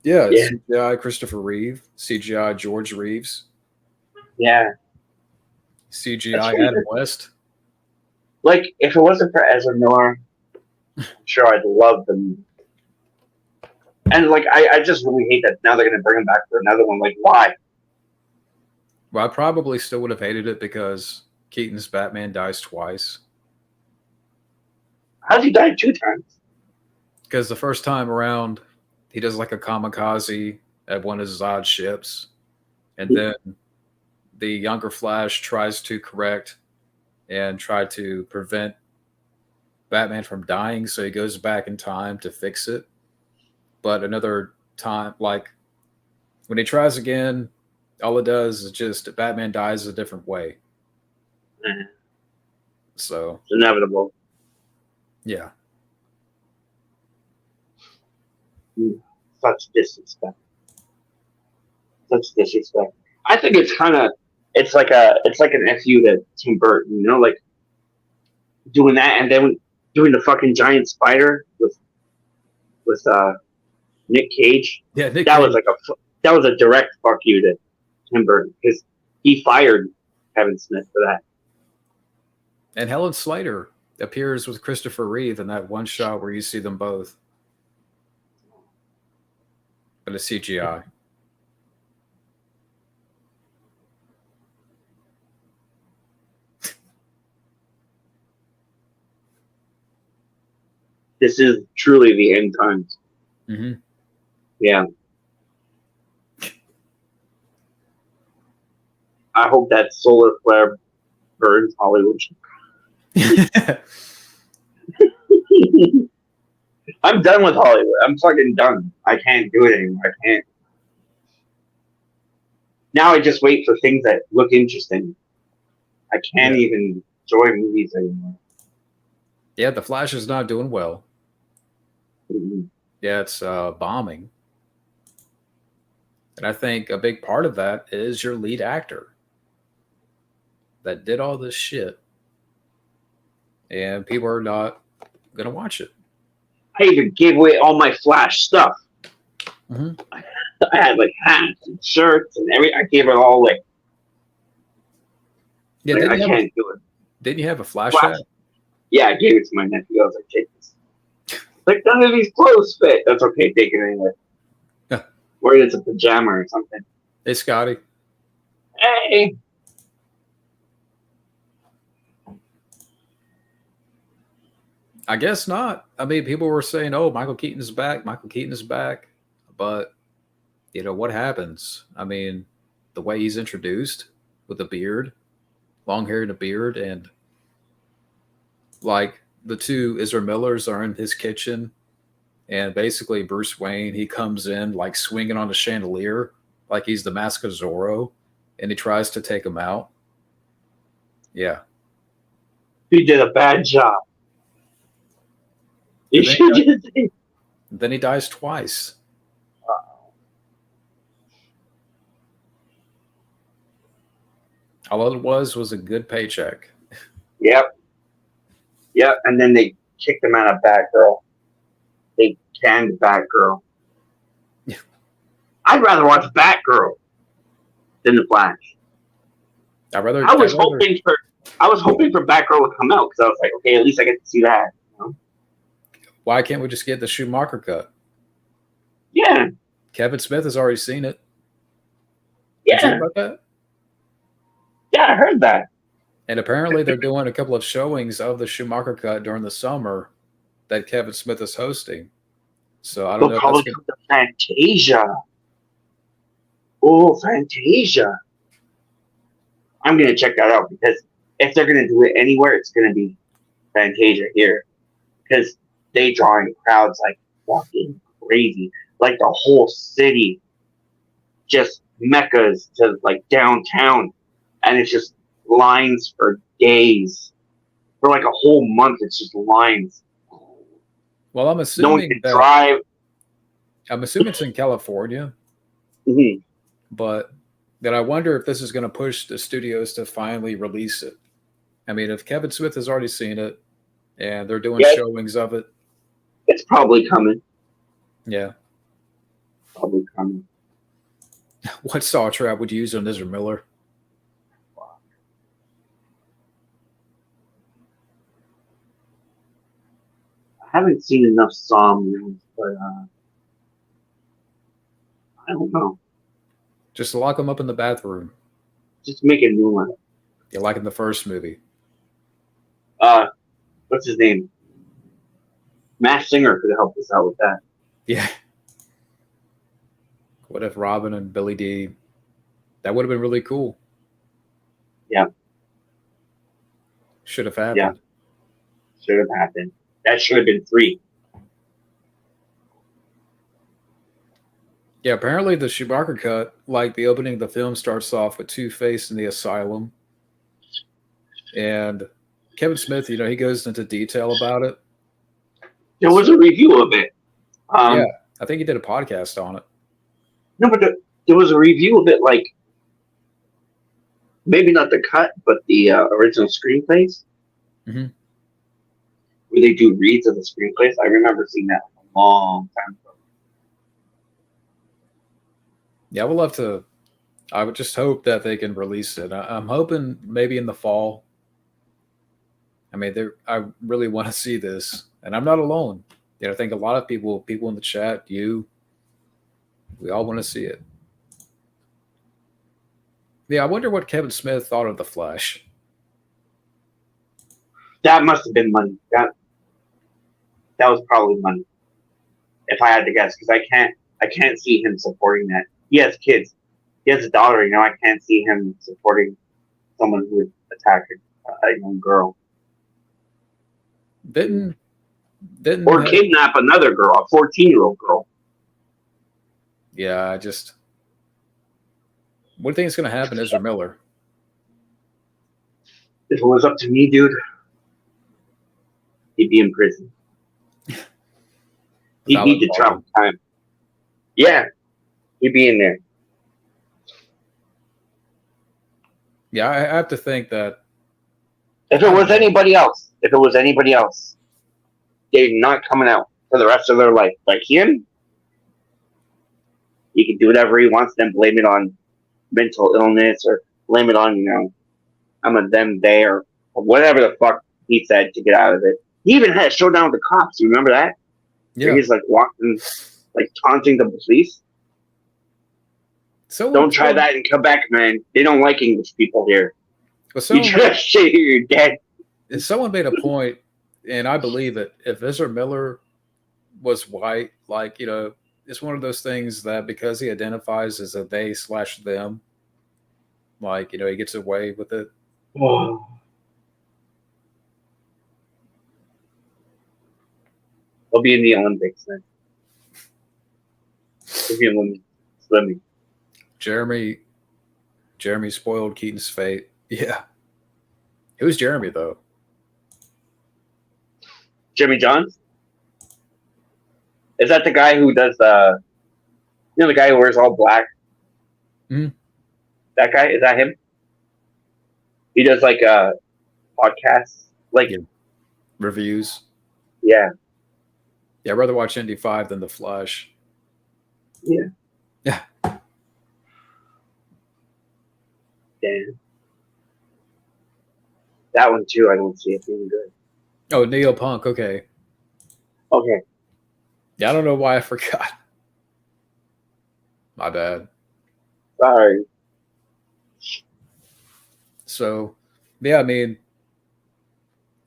yeah, Yeah. CGI Christopher Reeve, CGI George Reeves, Yeah. That's CGI pretty Adam good. West. Like, if it wasn't for Ezra Miller, I'm sure I'd love the movie. And like, I just really hate that now they're gonna bring him back for another one. Like, why? Well, I probably still would have hated it because Keaton's Batman dies twice. How's he died 2 times? Because the first time around, he does like a kamikaze at one of his odd ships, and then the younger Flash tries to correct and try to prevent Batman from dying, so he goes back in time to fix it. But another time, like when he tries again, all it does is just Batman dies a different way. So It's inevitable. yeah, Such disrespect. Such disrespect. I think it's kind of it's like an fu to Tim Burton. Like doing that and then doing the fucking giant spider with Nick Cage. yeah, Nick That was Cage like that was a direct fuck you to Tim Burton because he fired Kevin Smith for that. and Helen Slater appears with Christopher Reeve in that one shot where you see them both. but it's CGI. This is truly the end times. Mm-hmm. Yeah. I hope that solar flare burns Hollywood. I'm done with Hollywood. I'm fucking done. I can't do it anymore. I can't. Now I just wait for things that look interesting. I can't even enjoy movies anymore. Yeah, The Flash is not doing well. Mm-hmm. Yeah, it's bombing. And I think a big part of that is your lead actor that did all this shit. And people are not going to watch it. I even gave away all my Flash stuff. Mm-hmm. I had like hats and shirts and everything. I gave it all like. Yeah, I can't do it. Didn't you have a Flash Flash. hat? Yeah, I gave it to my nephew. I was like, take this. Like, none of these clothes fit. That's okay. Take it anyway. Yeah. Wear it as a pajama or something. Hey, Scotty. Hey. I guess not. I mean, people were saying, "Oh, Michael Keaton is back. Michael Keaton is back," but what happens? I mean, the way he's introduced with a beard, long hair and a beard, and like the two Ezra Millers are in his kitchen, and basically Bruce Wayne he comes in like swinging on a chandelier, like he's the Mask of Zorro, and he tries to take him out. Yeah, He did a bad job. Then he dies twice. All it was a good paycheck. Yep. And then they kicked him out of Batgirl. They canned Batgirl. I'd rather watch Batgirl than the Flash. I was hoping for Batgirl to come out because I was like, okay, at least I get to see that. You know? Why can't we just get the Schumacher cut? Yeah. Kevin Smith has already seen it. Yeah. Did you hear about that? Yeah, I heard that. And apparently they're doing a couple of showings of the Schumacher cut during the summer that Kevin Smith is hosting. So I don't know. Probably come to Fantasia. Oh, Fantasia. I'm going to check that out because if they're going to do it anywhere, it's going to be Fantasia here. Because they draw in crowds like fucking crazy. Like the whole city just meccas to like downtown. And it's just lines for days. For like a whole month, it's just lines. Well, I'm assuming no one can drive. I'm assuming it's in California. Mm-hmm. But then I wonder if this is going to push the studios to finally release it. I mean, if Kevin Smith has already seen it and they're doing showings of it, it's probably coming. Yeah. Probably coming. What saw trap would you use on Ezra Miller? I haven't seen enough Saw movies, but I don't know. Just lock him up in the bathroom. Just make a new one. Yeah, like in the first movie. What's his name? Matt Singer could have helped us out with that. Yeah. What if Robin and Billy D? That would have been really cool. Yeah. Should have happened. Yeah. Should have happened. That should have been 3. Yeah, apparently the Schumacher cut, like the opening of the film, starts off with Two-Face in the asylum. And Kevin Smith, he goes into detail about it. There was a review of it. Yeah, I think he did a podcast on it. No, but there was a review of it, like, maybe not the cut, but the original screenplays. Mm-hmm. Where they do reads of the screenplays. I remember seeing that a long time ago. Yeah, I would love to. I would just hope that they can release it. I'm hoping maybe in the fall. I mean, I really want to see this, and I'm not alone. I think a lot of people in the chat, you We all want to see it. Yeah, I wonder what Kevin Smith thought of The Flash. That must have been money. That was probably money, if I had to guess, because I can't see him supporting that. He has kids. He has a daughter. I can't see him supporting someone who would attack a young girl Didn't or kidnap another girl, a 14-year-old girl. Yeah, what do you think is going to happen to Ezra Miller? If it was up to me, dude, he'd be in prison. He'd need to travel time. Yeah, he'd be in there. Yeah, I have to think that if it was anybody else, they're not coming out for the rest of their life. Like him, he can do whatever he wants, then blame it on mental illness or blame it on, I'm a them, they, or whatever the fuck he said to get out of it. He even had a showdown with the cops. You remember that? Yeah. Where he's like walking, like taunting the police. Don't try that and come back, man. They don't like English people here. You just say you're dead. If someone made a point, and I believe it, if Ezra Miller was white, like, it's one of those things that because he identifies as a they/them, like, he gets away with it. Oh. He'll be in the Olympics then. He'll be in swimming. Jeremy spoiled Keaton's fate. Yeah. Who's Jeremy, though? Jimmy Johns? Is that the guy who does the guy who wears all black? Mm-hmm. That guy? Is that him? He does like podcasts, like reviews. Yeah. Yeah, I'd rather watch Indy 5 than The Flash. Yeah. Yeah. Damn. That one too, I don't see it being good. Oh, Neopunk, okay. Okay. Yeah, I don't know why I forgot. My bad. Sorry. So, yeah, I mean,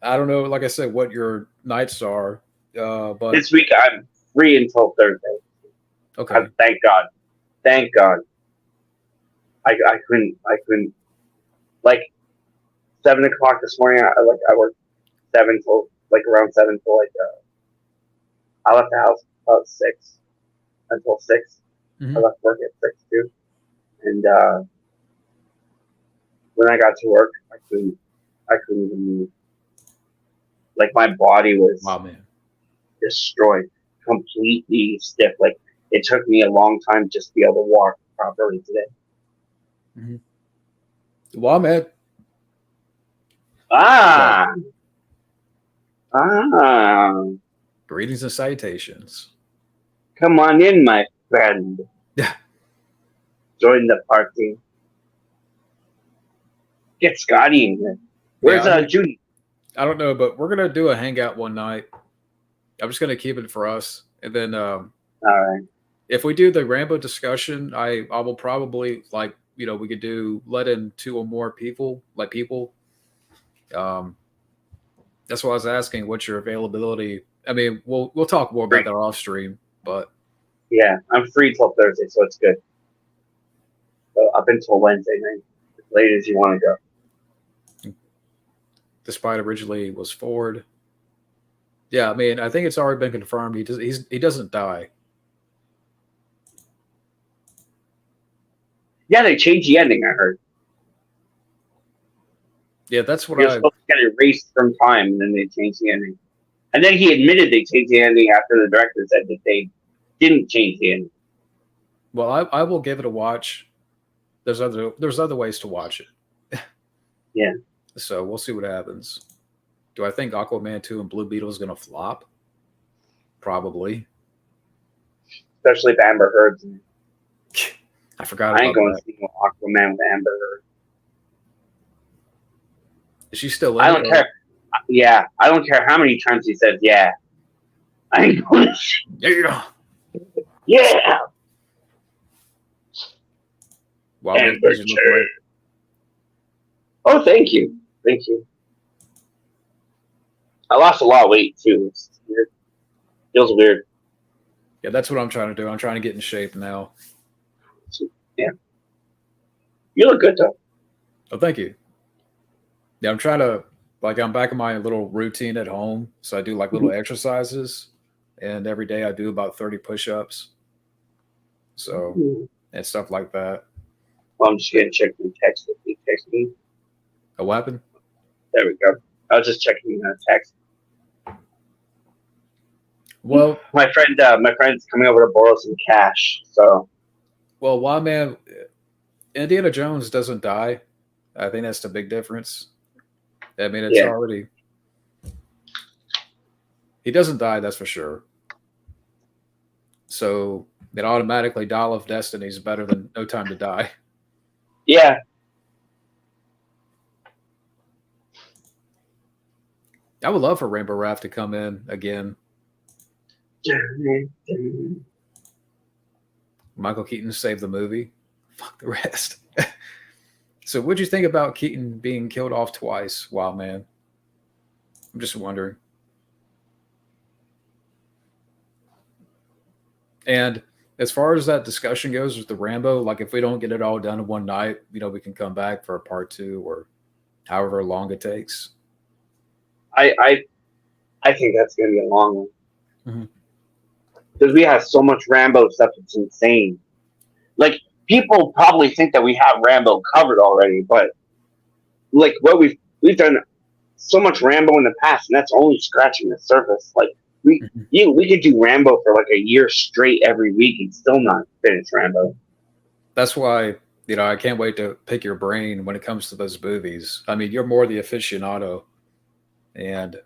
I don't know, like I said, what your nights are, but this week I'm free until Thursday. Okay. Thank God. Thank God. I couldn't like 7 o'clock this morning. I worked 7 till around 7 till I left the house about 6 until 6. Mm-hmm. I left work at 6 too, and when I got to work, I couldn't even move. Like my body was destroyed, completely stiff. Like it took me a long time just to be able to walk properly today. Mm-hmm. Well, man. Greetings and salutations. Come on in, my friend. Join the party. Get Scotty in here. Where's Judy? I don't know, but we're gonna do a hangout one night. I'm just gonna keep it for us, and then all right. If we do the Rambo discussion, I will probably we could let in 2 or more people. That's why I was asking what's your availability. I mean, we'll talk more about that off stream, but yeah, I'm free till Thursday, so it's good. So up until Wednesday night, as late as you want to go. Despite originally was Ford. Yeah, I mean, I think it's already been confirmed. He doesn't die. Yeah, they changed the ending, I heard. Yeah, that's what You're supposed to get erased from time, and then they changed the ending. And then he admitted they changed the ending after the director said that they didn't change the ending. Well, I will give it a watch. There's other ways to watch it. Yeah. So we'll see what happens. Do I think Aquaman 2 and Blue Beetle is going to flop? Probably. Especially if Amber Heard's in it. I forgot. I ain't going to see no Aquaman with Amber Heard. Is she still in I don't care. Yeah, I don't care how many times he says yeah. I ain't going to see. Yeah. Yeah. Wildman Amber says you look great. Oh, thank you. Thank you. I lost a lot of weight too. It's weird. Feels weird. Yeah, that's what I'm trying to do. I'm trying to get in shape now. Yeah. You look good though. Oh, thank you. Yeah, I'm trying to I'm back in my little routine at home, so I do like little exercises, and every day I do about 30 push-ups, so and stuff like that. Well, I'm just gonna check my text. If you text me, A weapon? there we go. I was just checking text. Well, My friend's coming over to borrow some cash. So, why man, Indiana Jones doesn't die. I think that's the big difference. I mean, it's yeah, already he doesn't die, that's for sure. So it automatically Dial of Destiny is better than No Time to Die. yeah. I would love for Rainbow Raft to come in again. Michael Keaton saved the movie. Fuck the rest. So, what'd you think about Keaton being killed off twice? Wow, man. I'm just wondering. And as far as that discussion goes with the Rambo, like if we don't get it all done in one night, we can come back for a part 2 or however long it takes. I think that's gonna be a long one Mm-hmm. because we have so much Rambo stuff. It's insane. Like people probably think that we have Rambo covered already, but like what we've done so much Rambo in the past, and that's only scratching the surface. Like we could do Rambo for like a year straight every week and still not finish Rambo. That's why I can't wait to pick your brain when it comes to those movies. I mean, you're more the aficionado, and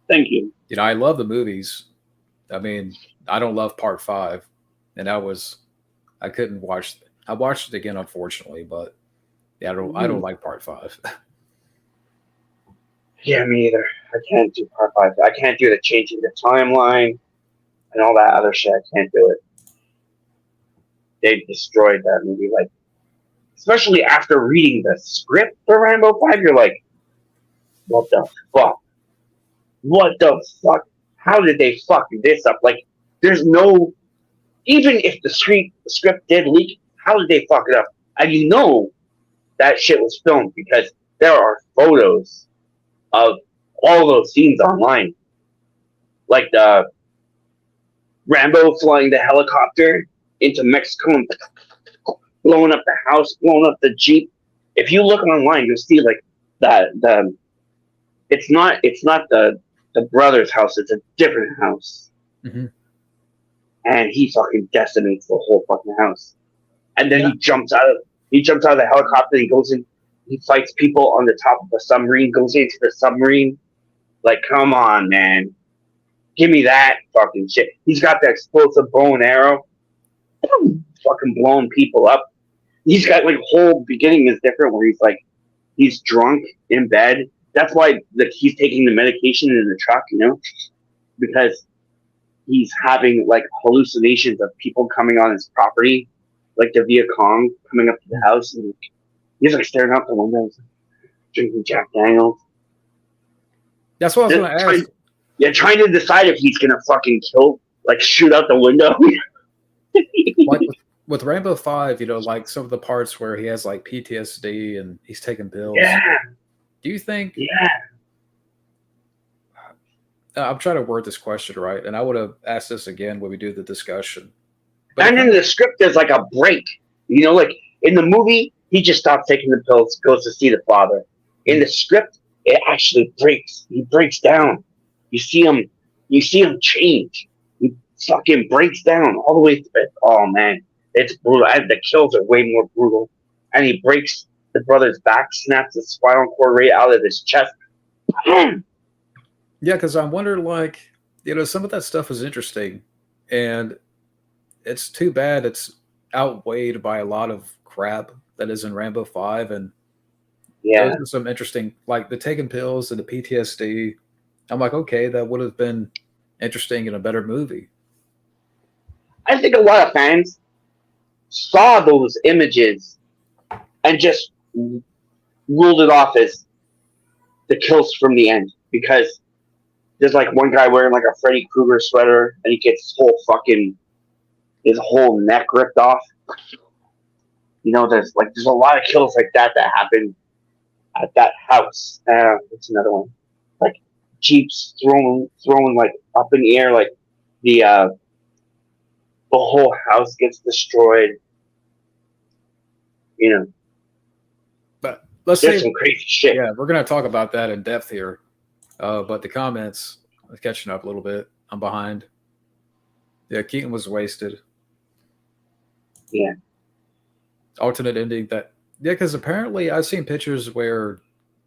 Thank you. I love the movies. I mean, I don't love Part 5, and I couldn't watch. I watched it again, unfortunately, but yeah, I don't like Part 5. Yeah, me either. I can't do part 5. I can't do the changing the timeline and all that other shit. I can't do it. They destroyed that movie. Like, especially after reading the script for Rambo 5, you're like, what the fuck? What the fuck? How did they fuck this up? Like, there's no. Even if the script did leak, how did they fuck it up? And that shit was filmed because there are photos of all those scenes online. Like the Rambo flying the helicopter into Mexico and blowing up the house, blowing up the Jeep. If you look online, you'll see like the it's not the brother's house, it's a different house. Mm-hmm. And he fucking decimates the whole fucking house. And then he jumps out of the helicopter, he goes in, he fights people on the top of the submarine, goes into the submarine. Like, come on, man. Give me that fucking shit. He's got the explosive bow and arrow. Fucking blowing people up. He's got like whole beginning is different where he's drunk in bed. That's why he's taking the medication in the truck, because he's having like hallucinations of people coming on his property, like the Viet Cong coming up to the house, and he's like staring out the windows, drinking Jack Daniels. That's what I was going to ask. Yeah, trying to decide if he's gonna fucking shoot out the window. Like with Rambo 5, like some of the parts where he has like PTSD and he's taking pills. Yeah. Do you think? Yeah. I'm trying to word this question right, and I would have asked this again when we do the discussion. But and in the script, there's like a break. Like in the movie, he just stops taking the pills, goes to see the father. In the script, it actually breaks. He breaks down. You see him change. He fucking breaks down all the way through it. Oh man, it's brutal. And the kills are way more brutal. And he breaks the brother's back, snaps the spinal cord right out of his chest. Yeah, because I wonder, some of that stuff is interesting, and it's too bad it's outweighed by a lot of crap that is in Rambo 5, and those are some interesting, like the taking pills and the PTSD. I'm like, okay, that would have been interesting in a better movie. I think a lot of fans saw those images and just ruled it off as the kills from the end, because there's like one guy wearing like a Freddy Krueger sweater, and he gets his whole neck ripped off. You know, there's a lot of kills like that happen at that house. What's another one? Like jeeps throwing like up in the air, like the whole house gets destroyed. You know, But let's there's say, some crazy shit. yeah, we're gonna talk about that in depth here. But the comments, I'm catching up a little bit. I'm behind. Yeah, Keaton was wasted. Yeah. Alternate ending that, yeah, because apparently I've seen pictures where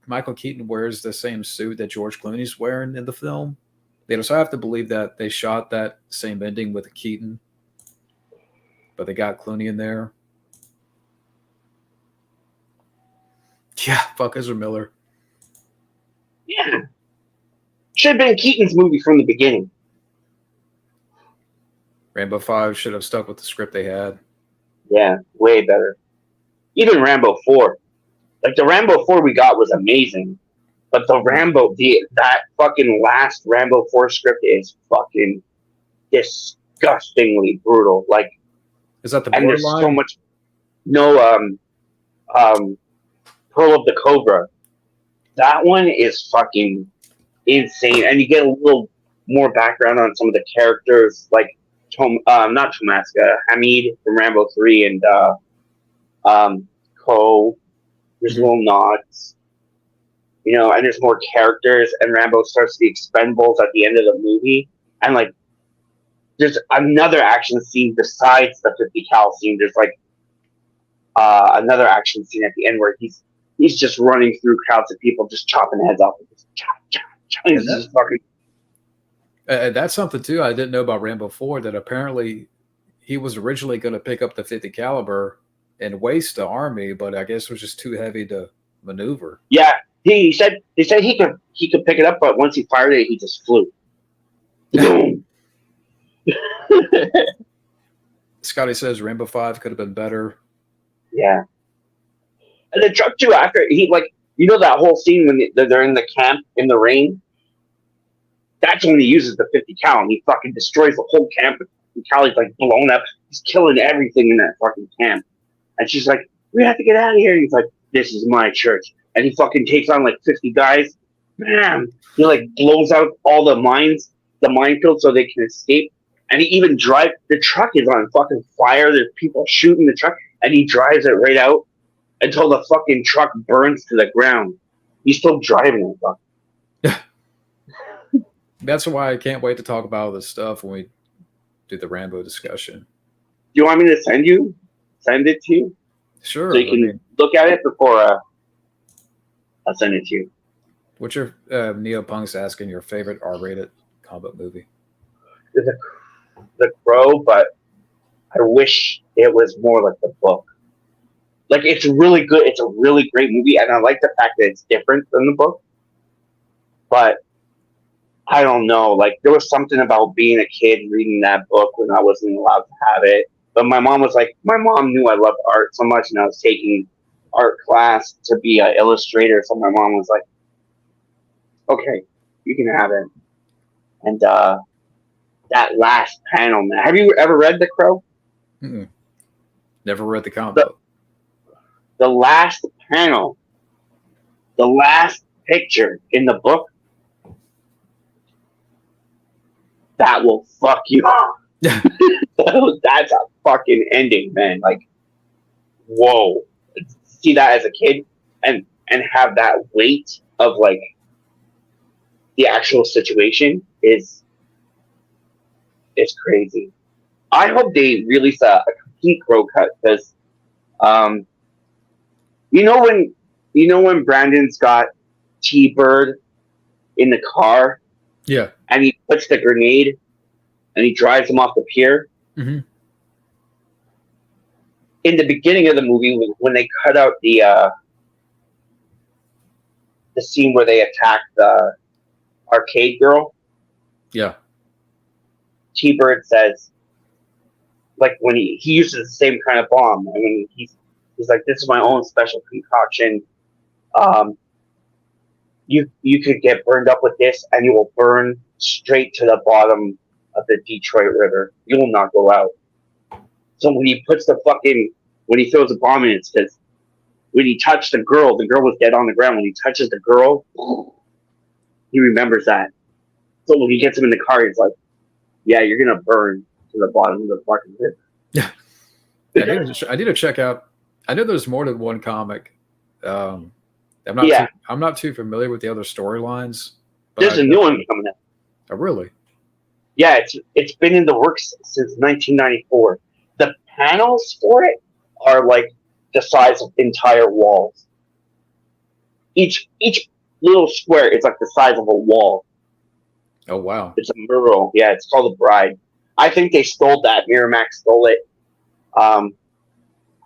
Michael Keaton wears the same suit that George Clooney's wearing in the film. So I have to believe that they shot that same ending with Keaton, but they got Clooney in there. Yeah, fuck Ezra Miller. Yeah. Should have been Keaton's movie from the beginning. Rambo 5 should have stuck with the script they had. Yeah, way better. Even Rambo 4. Like, the Rambo 4 we got was amazing. But that fucking last Rambo 4 script is fucking disgustingly brutal. Like, Is that the and there's borderline? so much. No, Pearl of the Cobra. That one is fucking insane. And you get a little more background on some of the characters, like not Tomaska, Hamid from Rambo 3, and Ko. There's little nods, you know, and there's more characters, and Rambo starts the Expendables at the end of the movie, and like there's another action scene besides the 50 cal scene. There's like another action scene at the end where he's just running through crowds of people, just chopping heads off. Just chop, chop, chop. He's just fucking. That's something too I didn't know about Rambo 4, that apparently he was originally going to pick up the 50 caliber and waste the army, but I guess it was just too heavy to maneuver. Yeah, he said he could pick it up, but once he fired it, he just flew. Boom. Scotty says Rambo 5 could have been better. Yeah. And the truck too, after he, like, you know, that whole scene when they're in the camp in the rain, that's when he uses the 50 cal and he fucking destroys the whole camp. And Callie's like blown up. He's killing everything in that fucking camp. And she's like, we have to get out of here. And he's like, this is my church. And he fucking takes on like 50 guys. Bam! He like blows out all the minefield so they can escape. And he even the truck is on fucking fire. There's people shooting the truck. And he drives it right out until the fucking truck burns to the ground. He's still driving it, fuck. That's why I can't wait to talk about all this stuff when we do the Rambo discussion. Do you want me to send it to you? Sure. So you can look at it before I'll send it to you. What's your Neopunk's asking your favorite R-rated combat movie? The Crow, but I wish it was more like the book. Like, it's really good. It's a really great movie, and I like the fact that it's different than the book. But I don't know. Like, there was something about being a kid reading that book when I wasn't allowed to have it. But my mom knew I loved art so much, and I was taking art class to be an illustrator. So my mom was like, okay, you can have it. And that last panel, man. Have you ever read The Crow? Mm-mm. Never read the comic book. The last panel, the last picture in the book, that will fuck you up. That's a fucking ending, man. Like, whoa. See that as a kid and have that weight of like the actual situation is crazy. I hope they release a complete Crow cut, because you know when Brandon's got T-Bird in the car, yeah, and he puts the grenade and he drives him off the pier. Mm-hmm. In the beginning of the movie, when they cut out the scene where they attack the arcade girl, yeah, T-Bird says, like, when he uses the same kind of bomb, and when He's like, this is my own special concoction. Um, you could get burned up with this, and you will burn straight to the bottom of the Detroit River. You will not go out. So when he puts when he throws a bomb in, it says, when he touched the girl was dead on the ground. When he touches the girl, he remembers that. So when he gets him in the car, he's like, yeah, you're going to burn to the bottom of the fucking river. Yeah. I need to check out. I know there's more than one comic. I'm not too familiar with the other storylines. There's a new one coming out. Oh, really? Yeah, it's been in the works since 1994. The panels for it are like the size of entire walls. Each little square is like the size of a wall. Oh, wow. It's a mural. Yeah, it's called The Bride. I think they stole that. Miramax stole it. I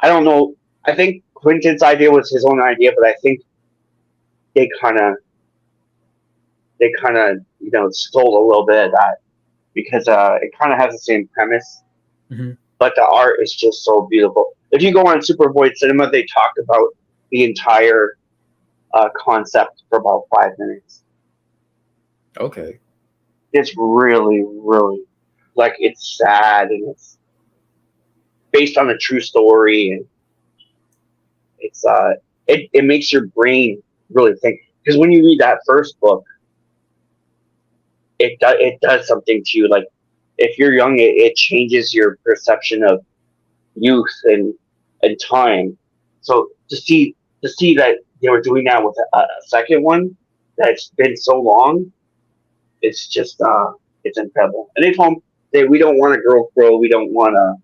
don't know. I think Quentin's idea was his own idea, but I think they kind of stole a little bit of that because it kind of has the same premise, but the art is just so beautiful. If you go on Supervoid Cinema, they talk about the entire concept for about 5 minutes. Okay. It's really, really, like, it's sad, and it's based on a true story, and it's it makes your brain really think, because when you read that first book, it does something to you. Like, if you're young, it changes your perception of youth and time. So to see that they were doing that with a second one that's been so long, it's just it's incredible. And they told him we don't want a girl crow, we don't want a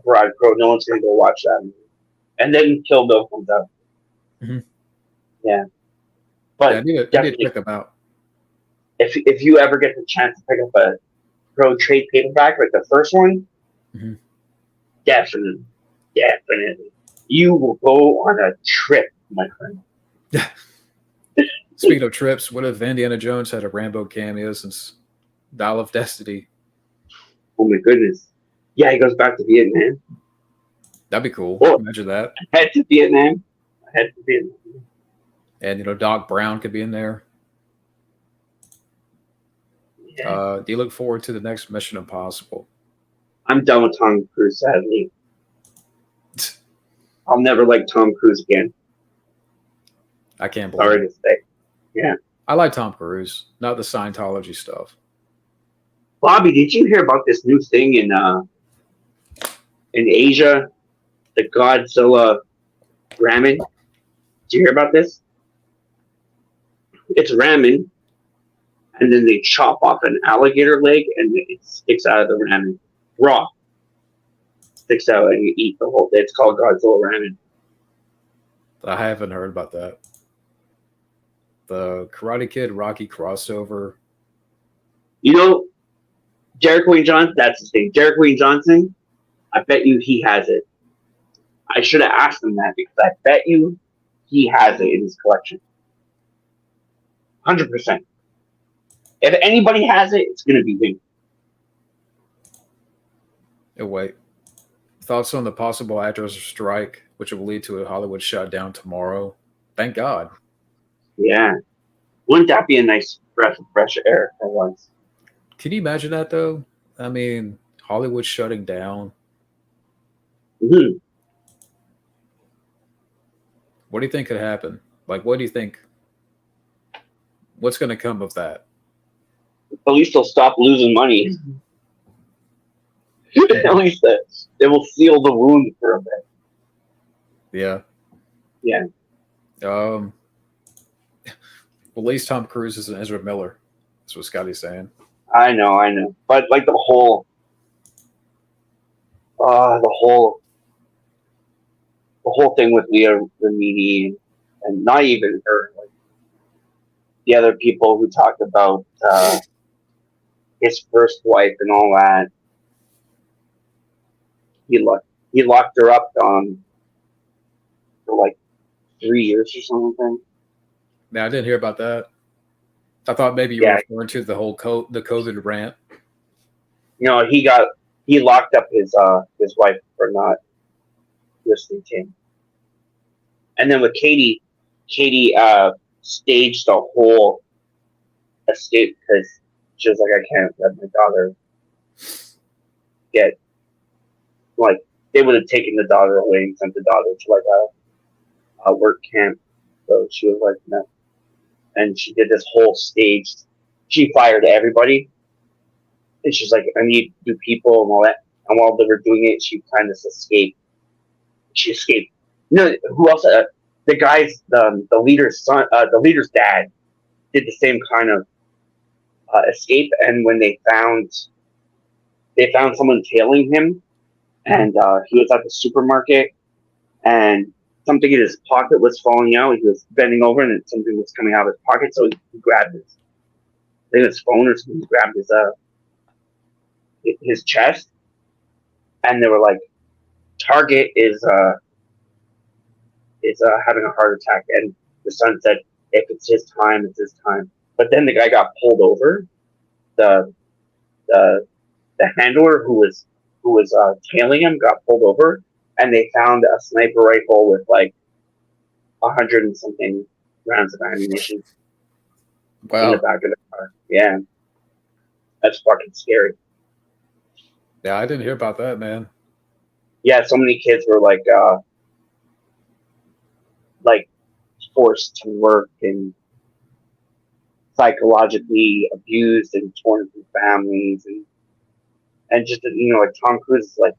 broad crow. No one's gonna go watch that movie. And then Kill Bill comes out. Yeah, but I need to check them out. If you ever get the chance to pick up a Crow trade paperback, like the first one, definitely, you will go on a trip, my friend. Speaking of trips, what if Indiana Jones had a Rambo cameo since Dial of Destiny? Oh my goodness! Yeah, he goes back to Vietnam. That'd be cool. Well, imagine that. Head to Vietnam. And Doc Brown could be in there. Yeah. Do you look forward to the next Mission Impossible? I'm done with Tom Cruise, sadly. I'll never like Tom Cruise again. I can't believe Sorry to say. Yeah. I like Tom Cruise, not the Scientology stuff. Bobby, did you hear about this new thing in Asia? The Godzilla ramen? Did you hear about this? It's ramen, and then they chop off an alligator leg, and it sticks out of the ramen. Raw. Sticks out, and you eat the whole thing. It's called Godzilla ramen. I haven't heard about that. The Karate Kid Rocky crossover. You know, Derek Wayne Johnson, that's his thing. Derek Wayne Johnson, I bet you he has it. I should have asked him that, because I bet you he has it in his collection. 100%. If anybody has it, it's going to be him. Oh, wait. Thoughts on the possible actors strike, which will lead to a Hollywood shutdown tomorrow? Thank God. Yeah. Wouldn't that be a nice breath of fresh air for once? Can you imagine that, though? I mean, Hollywood shutting down. Mm-hmm. What do you think could happen? Like, what do you think? What's going to come of that? At least they'll stop losing money. At least it will seal the wound for a bit. Yeah. Yeah. Well, at least Tom Cruise isn't Ezra Miller. That's what Scotty's saying. I know. But like the whole thing with Leah Remini, and not even her, like the other people who talked about his first wife and all that. He locked her up for like 3 years or something. Now, I didn't hear about that. I thought maybe you were referring to the whole the COVID rant. You know, he locked up his wife for not listening to him. And then with Katie staged the whole escape because she was like, I can't let my daughter get, like, they would have taken the daughter away and sent the daughter to like a work camp. So she was like, no. And she did this whole stage. She fired everybody. And she's like, I need new people and all that. And while they were doing it, she planned this escape. She escaped. No, who else? The guy's, the leader's son, the leader's dad did the same kind of escape. And when they found someone tailing him, and he was at the supermarket, and something in his pocket was falling out. He was bending over, and something was coming out of his pocket. So he grabbed his phone or something. He grabbed his chest, and they were like, "Target is having a heart attack." And the son said, "If it's his time, it's his time." But then the guy got pulled over. The handler who was tailing him got pulled over, and they found a sniper rifle with like 100 and something rounds of ammunition in the back of the car. Yeah, that's fucking scary. Yeah, I didn't hear about that, man. Yeah, so many kids were like forced to work and psychologically abused and torn from families, and just, like Tom Cruise is like,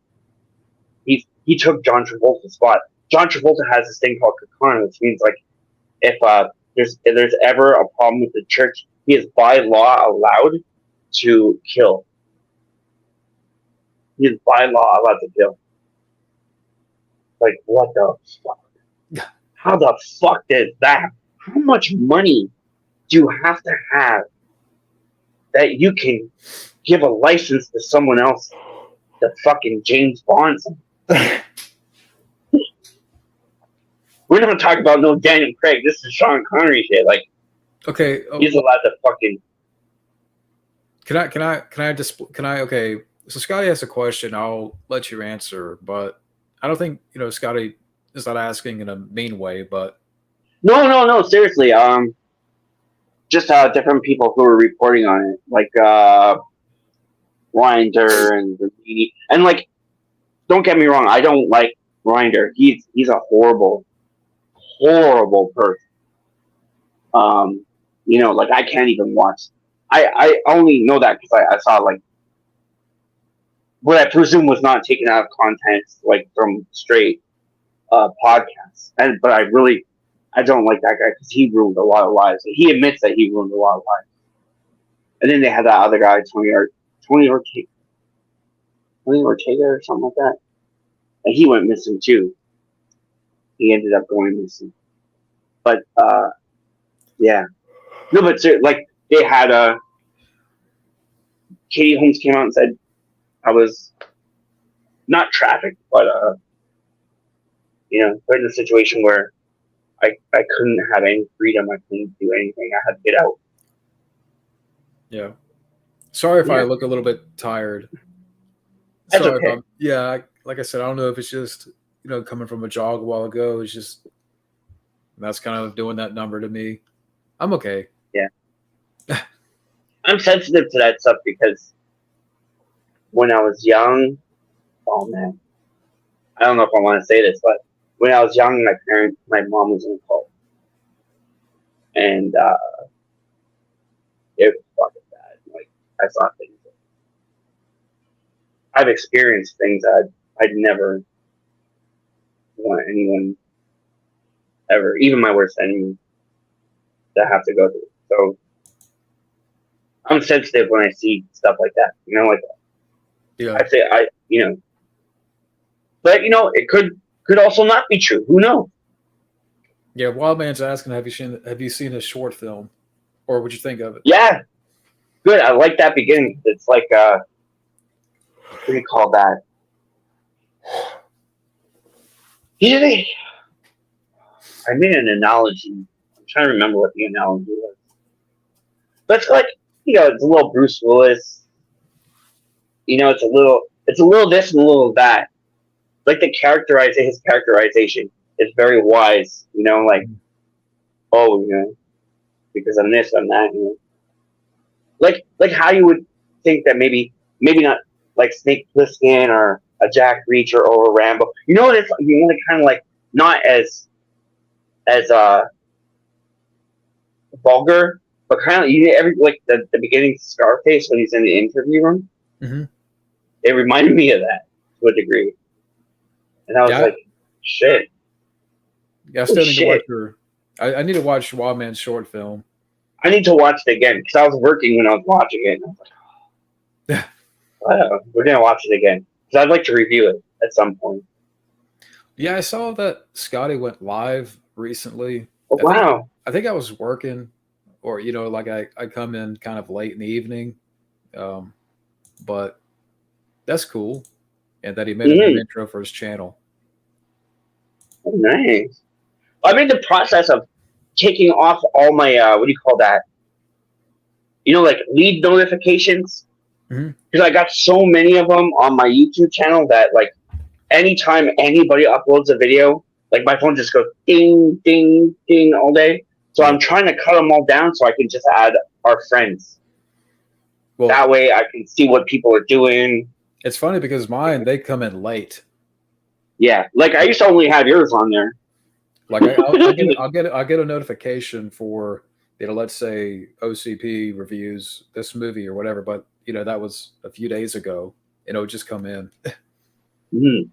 he took John Travolta's spot. John Travolta has this thing called Kakana, which means like if there's ever a problem with the church, he is by law allowed to kill. He is by law allowed to kill. Like, what the fuck? How the fuck is that? How much money do you have to have that you can give a license to someone else to fucking James Bond something? We're not talking about no Daniel Craig. This is Sean Connery shit. Like, okay, he's allowed to fucking. Okay, so Scotty has a question. I'll let you answer, but I don't think Scotty is not asking in a mean way, but No. Seriously, just different people who are reporting on it, like Winder and like, don't get me wrong, I don't like Winder. He's a horrible person. Like, I can't even watch. I only know that because I saw like what I presume was not taken out of context, like from straight podcasts. But I don't like that guy because he ruined a lot of lives. He admits that he ruined a lot of lives. And then they had that other guy, Tony Ortega or something like that. And he went missing too. He ended up going missing. But yeah. No, but like, they had Katie Holmes came out and said, I was not trafficked, but put in a situation where I couldn't have any freedom. I couldn't do anything. I had to get out. Yeah. Sorry if I look a little bit tired. That's okay. Like I said, I don't know if it's just coming from a jog a while ago. It's just that's kind of doing that number to me. I'm okay. Yeah. I'm sensitive to that stuff because when I was young, oh man, I don't know if I want to say this, but when I was young, my mom was in a cult, and it was fucking bad. Like, I saw things. I've experienced things I'd never want anyone ever, even my worst enemy, to have to go through. So I'm sensitive when I see stuff like that. Like yeah. I say but it could also not be true. Who knows? Yeah, Wildman's asking, have you seen his short film, or would you think of it? Yeah, good. I like that beginning. It's like what do you call that? I made an analogy. I'm trying to remember what the analogy was. But it's like, it's a little Bruce Willis. It's a little this and a little that. like his characterization is very wise. Like, oh, because I'm this, I'm that. Like how you would think that maybe not like Snake Plissken or a Jack Reacher or a Rambo. It's kind of like not as vulgar, but kind of every like the beginning of Scarface when he's in the interview room. Mm-hmm. It reminded me of that to a degree, and I was Yeah, like, shit, I holy still need to watch shit. your. I need to watch Wild Man's short film. I need to watch it again because I was working when I was watching it. And I was Yeah, like, we're gonna watch it again because I'd like to review it at some point. yeah. I saw that Scotty went live recently. Oh, I think wow. I think I was working, or like I come in kind of late in the evening, um, but that's cool, and that he made a new Mm-hmm. intro for his channel. Oh, nice. I'm in the process of taking off all my what do you call that? Like lead notifications Mm-hmm. because I got so many of them on my YouTube channel that like anytime anybody uploads a video, like my phone just goes ding, ding, ding all day. So Yeah. I'm trying to cut them all down so I can just add our friends. Well, That way I can see what people are doing. it's funny because mine they come in late. Yeah, like I Like used to only have yours on there. like I'll get a notification for let's say OCP reviews this movie or whatever, but that was a few days ago, and it would just come in. Mm-hmm.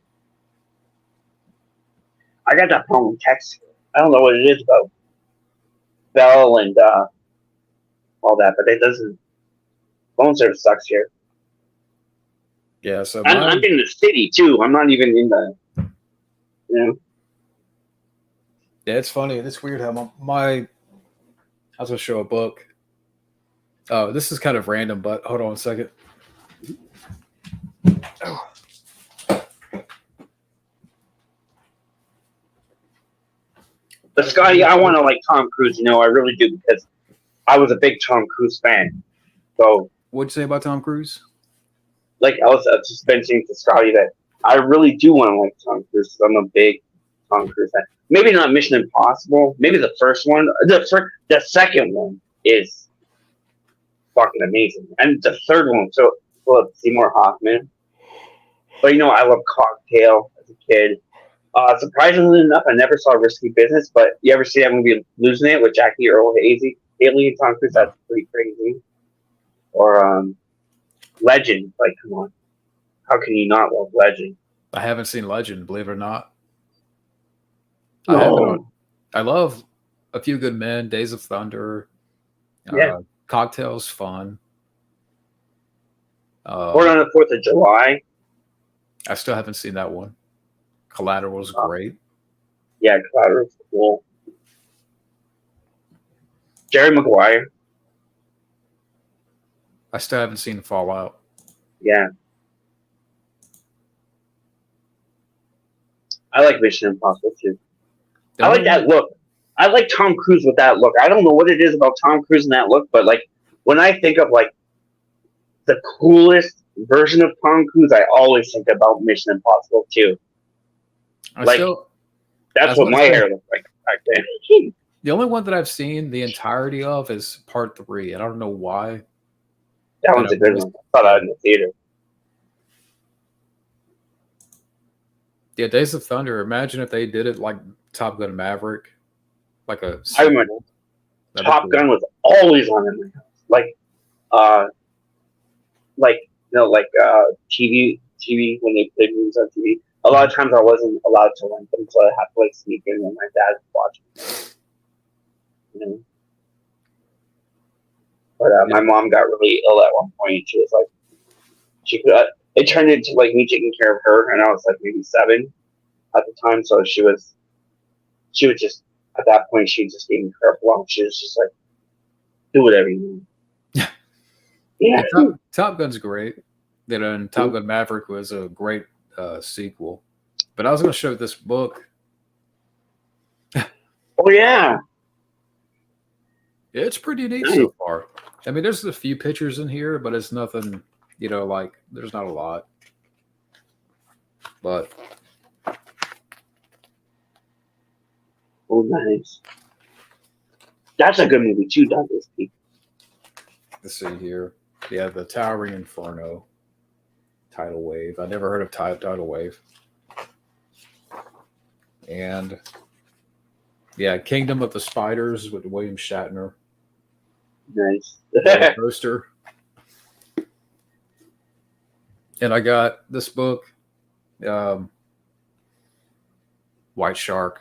I got that problem with text. I don't know what it is about Bell and all that, but it doesn't. Phone service sucks here. Yeah, so I'm mine. in the city too. I'm not even in the. Yeah, it's funny. It's weird how I was gonna show a book. Oh, this is kind of random, but hold on a second. Oh. But Scotty, I want to like Tom Cruise. I really do because I was a big Tom Cruise fan. So, What'd you say about Tom Cruise? like, I was just mentioning to Scotty that I really do want to like Tom Cruise because I'm a big Tom Cruise fan. Maybe not Mission Impossible. Maybe the first one. The second one is fucking amazing, and the third one. So, well, Seymour Hoffman. But I love Cocktail as a kid. Surprisingly enough, I never saw Risky Business, but you ever see that movie Losing It with Jackie Earl Haley and Tom Cruise? No, That's pretty crazy. Or Legend, like come on, how can you not love Legend? I haven't seen Legend. Believe it or not, I have it on. No, I love A Few Good Men, Days of Thunder, yeah. Cocktails, fun. Born Um, on the 4th of July. I still haven't seen that one. Collateral was Uh, great. yeah, Cloud's cool. Jerry Maguire. I still haven't seen Fallout. Yeah, I like Mission Impossible too. The I only like one, that look. I like Tom Cruise with that look. I don't know what it is about Tom Cruise and that look, but like when I think of like the coolest version of Tom Cruise, I always think about Mission Impossible too. I Like still, I that's was what about to my say, hair looked like back then. the only one that I've seen the entirety of is part 3, and I don't know why. That And one's a I've good always, one. I saw yeah, that in the theater. yeah, Days of Thunder. Imagine if they did it like Top Gun Maverick, like a I remember sequel. That'd be Top cool. Gun was always on in my house. Uh, like TV when they played movies on TV. A lot of times I wasn't allowed to rent them, so I had to like sneak in when my dad was watching. You know? But Yeah. my mom got really ill at one point. She was like, she could. It turned into like me taking care of her, and I was like maybe 7 at the time. So she was just at that point she just gave me carte blanche. She was just like, do whatever you want. Yeah, Yeah. Top Gun's great. And Top Gun Maverick was a great sequel. But I was going to show this book. Oh yeah. It's pretty neat Nice. so far. I mean, there's a few pictures in here, but it's nothing, like there's not a lot. But Oh, nice. That's a good movie too, Douglas. Let's see here. Yeah, the Towering Inferno. Tidal Wave. I never heard of Tidal Wave. And yeah, Kingdom of the Spiders with William Shatner. Nice. Roller Coaster. And I got this book, um, White Shark.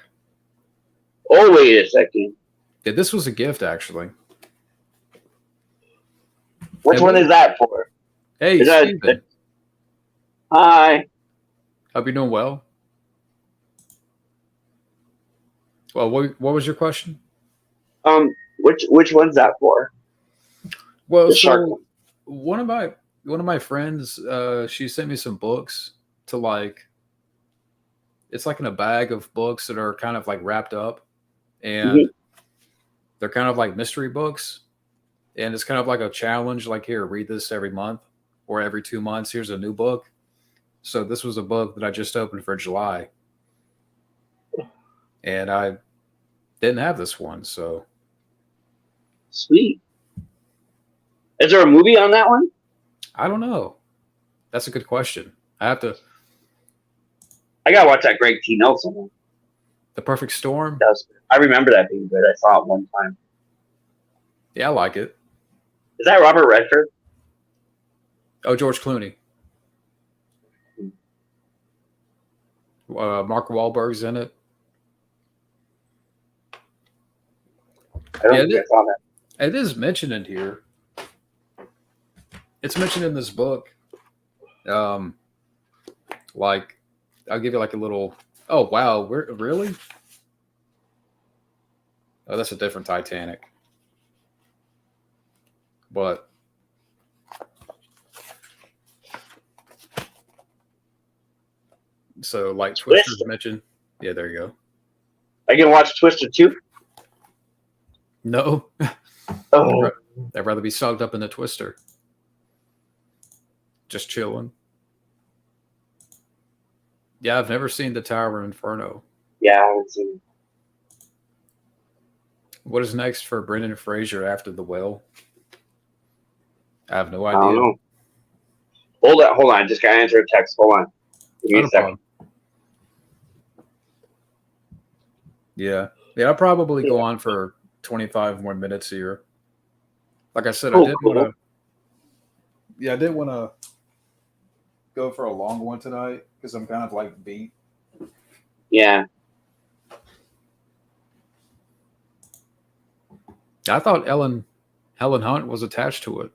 Oh, wait a second. Yeah, this was a gift actually. Which one is that for? Hey, Is that Steven. Hi? Hope you're doing well. Well, what was your question? Which one's that for? Well, The shark so one. one of my friends, she sent me some books to like. It's like in a bag of books that are kind of like wrapped up, and Mm-hmm. they're kind of like mystery books, and it's kind of like a challenge. Like, here, read this every month or every 2 months. Here's a new book. So this was a book that I just opened for July, and I didn't have this one. So Sweet. Is there a movie on that one? I don't know. That's a good question. I have to. I gotta watch that Greg T. Nelson one. The Perfect Storm. I remember that being good. I saw it one time. Yeah, I like it. Is that Robert Redford? Oh, George Clooney. Mark Wahlberg's in it. I don't Yeah, think I saw that. it is mentioned in here. It's mentioned in this book. Um, like, I'll give you like a little. Oh wow, really? Oh, that's a different Titanic. But so like Twister's Twister. mentioned. Yeah, there you go. I can watch Twister too. No, Oh, I'd rather be sucked up in the Twister. Just chilling. Yeah, I've never seen the Tower of Inferno. yeah, I haven't seen it. What is next for Brendan Fraser after The Whale? I have no I don't idea. know. Hold on. I just gotta answer a text. Hold on. Give me Not a a second. problem. Yeah. Yeah, I'll probably go on for 25 more minutes here. Like I said, I Cool, did want cool. to. Yeah, I did want to go for a long one tonight because I'm kind of like beat. Yeah. I thought Helen Hunt was attached to it.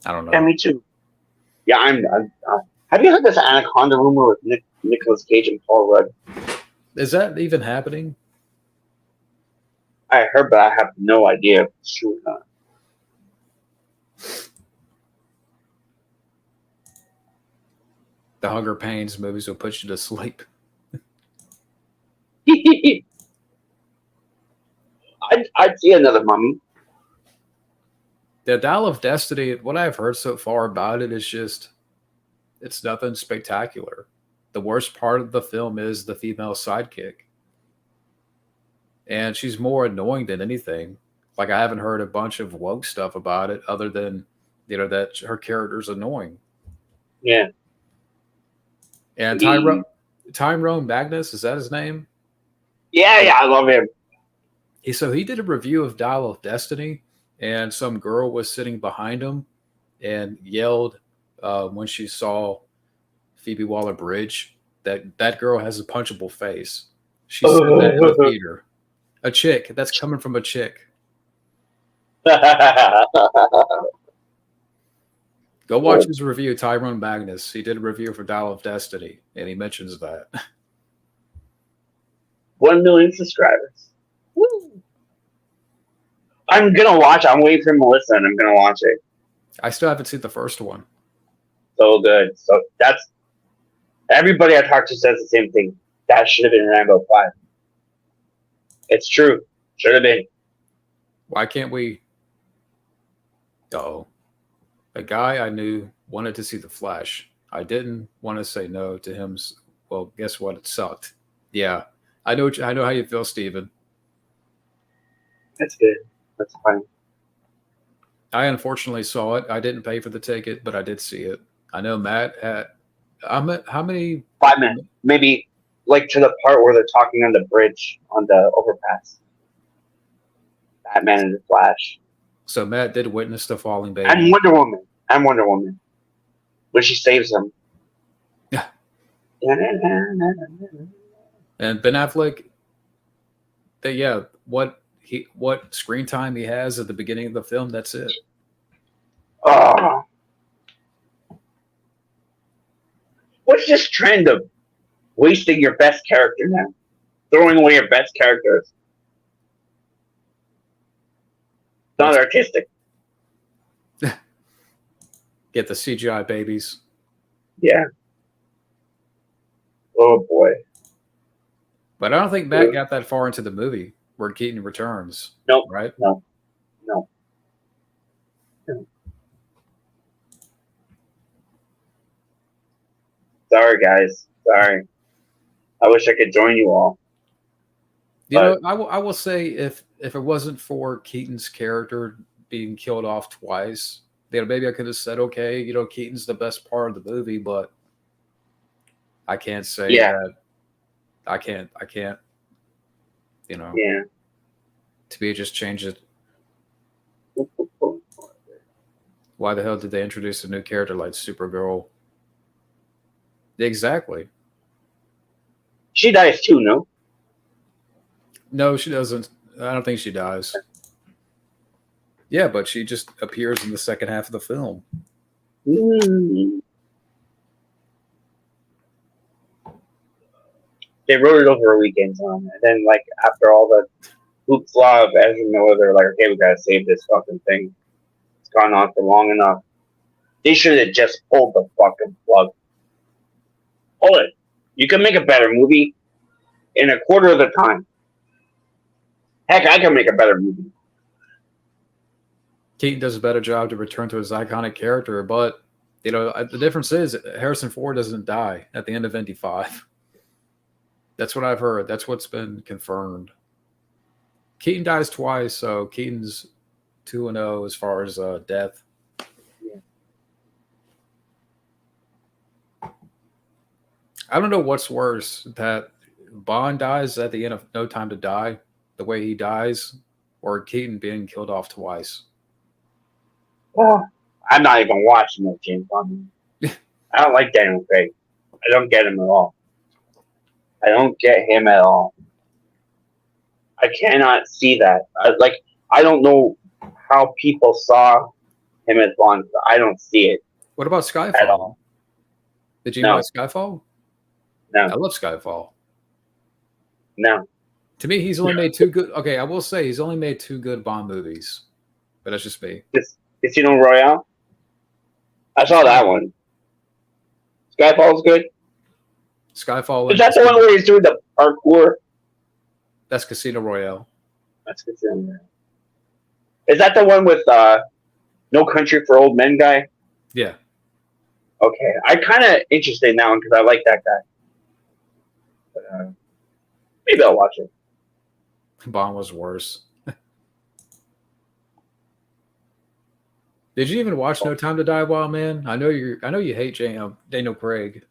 I don't Yeah, know. me too. Yeah, I'm have you heard this Anaconda rumor with Nicolas Cage and Paul Rudd? Is that even happening? I heard, but I have no idea if it's true or not. The Hunger Pains movies will put you to sleep. I'd see another mummy. The Dial of Destiny, what I've heard so far about it is just, it's nothing spectacular. The worst part of the film is the female sidekick. And she's more annoying than anything. Like, I haven't heard a bunch of woke stuff about it other than, that her character's annoying. Yeah. And Tyrone Magnus, is that his name? Yeah, I love him. So he did a review of Dial of Destiny, and some girl was sitting behind him and yelled when she saw Phoebe Waller-Bridge that girl has a punchable face. She said that in the theater. A chick. That's coming from a chick. Go watch his review, Tyrone Magnus. He did a review for Dial of Destiny, and he mentions that. 1 million subscribers. Woo. I'm gonna watch. I'm waiting for Melissa, and I'm gonna watch it. I still haven't seen the first one. So good. So that's everybody I talked to says the same thing. That should have been Rambo 5. It's true. Should have been. Why can't we? Oh, a guy I knew wanted to see The Flash. I didn't want to say no to him. Well, guess what? It sucked. Yeah, I know how you feel, Steven. That's good. That's fine. I unfortunately saw it. I didn't pay for the ticket, but I did see it. I know Matt had. How many? 5 minutes, maybe, like to the part where they're talking on the bridge on the overpass. Batman and the Flash So Matt did witness the falling and baby. Wonder Woman when she saves him. Yeah. And Ben Affleck. Yeah, what screen time he has at the beginning of the film. That's it. Oh, what's this trend of wasting your best character now? Throwing away your best characters. It's not artistic. Get the CGI babies. Yeah. Oh boy. But I don't think Matt got that far into the movie where Keaton returns. Nope. Right? No. Sorry, guys. Sorry. I wish I could join you all. I will say if it wasn't for Keaton's character being killed off twice, maybe I could have said, okay, Keaton's the best part of the movie, but I can't say that. I can't. Yeah. To me, just change it. Why the hell did they introduce a new character like Supergirl? Exactly. She dies too, no? No, she doesn't. I don't think she dies. Yeah, but she just appears in the second half of the film. They wrote it over a weekend, and then like after all the hoopla of Ezra Miller, they're like, okay, we gotta save this fucking thing. It's gone on for long enough. They should have just pulled the fucking plug. Pull it. You can make a better movie in a quarter of the time. Heck, I can make a better movie. Keaton does a better job to return to his iconic character, but the difference is Harrison Ford doesn't die at the end of Indy 5. That's what I've heard. That's what's been confirmed. Keaton dies twice, so Keaton's 2-0 as far as death. Yeah. I don't know what's worse, that Bond dies at the end of No Time to Die, the way he dies, or Keaton being killed off twice. Well, I'm not even watching that James Bond. I don't like Daniel Craig. I don't get him at all. I don't get him at all. I cannot see that. I don't know how people saw him as Bond. I don't see it. What about Skyfall? At all. Did you like Skyfall? No. I love Skyfall. No. To me, he's only made two good. Okay, I will say he's only made two good Bond movies, but that's just me. Casino Royale. I saw that one. Skyfall's good. Skyfall. Is that the one where he's doing the parkour? That's Casino Royale. That's Casino Royale. Is that the one with No Country for Old Men guy? Yeah. Okay, I'm kind of interested in that one because I like that guy. But, maybe I'll watch it. Bond was worse. Did you even watch No Time to Die, Wild Man? I know you hate Daniel Craig.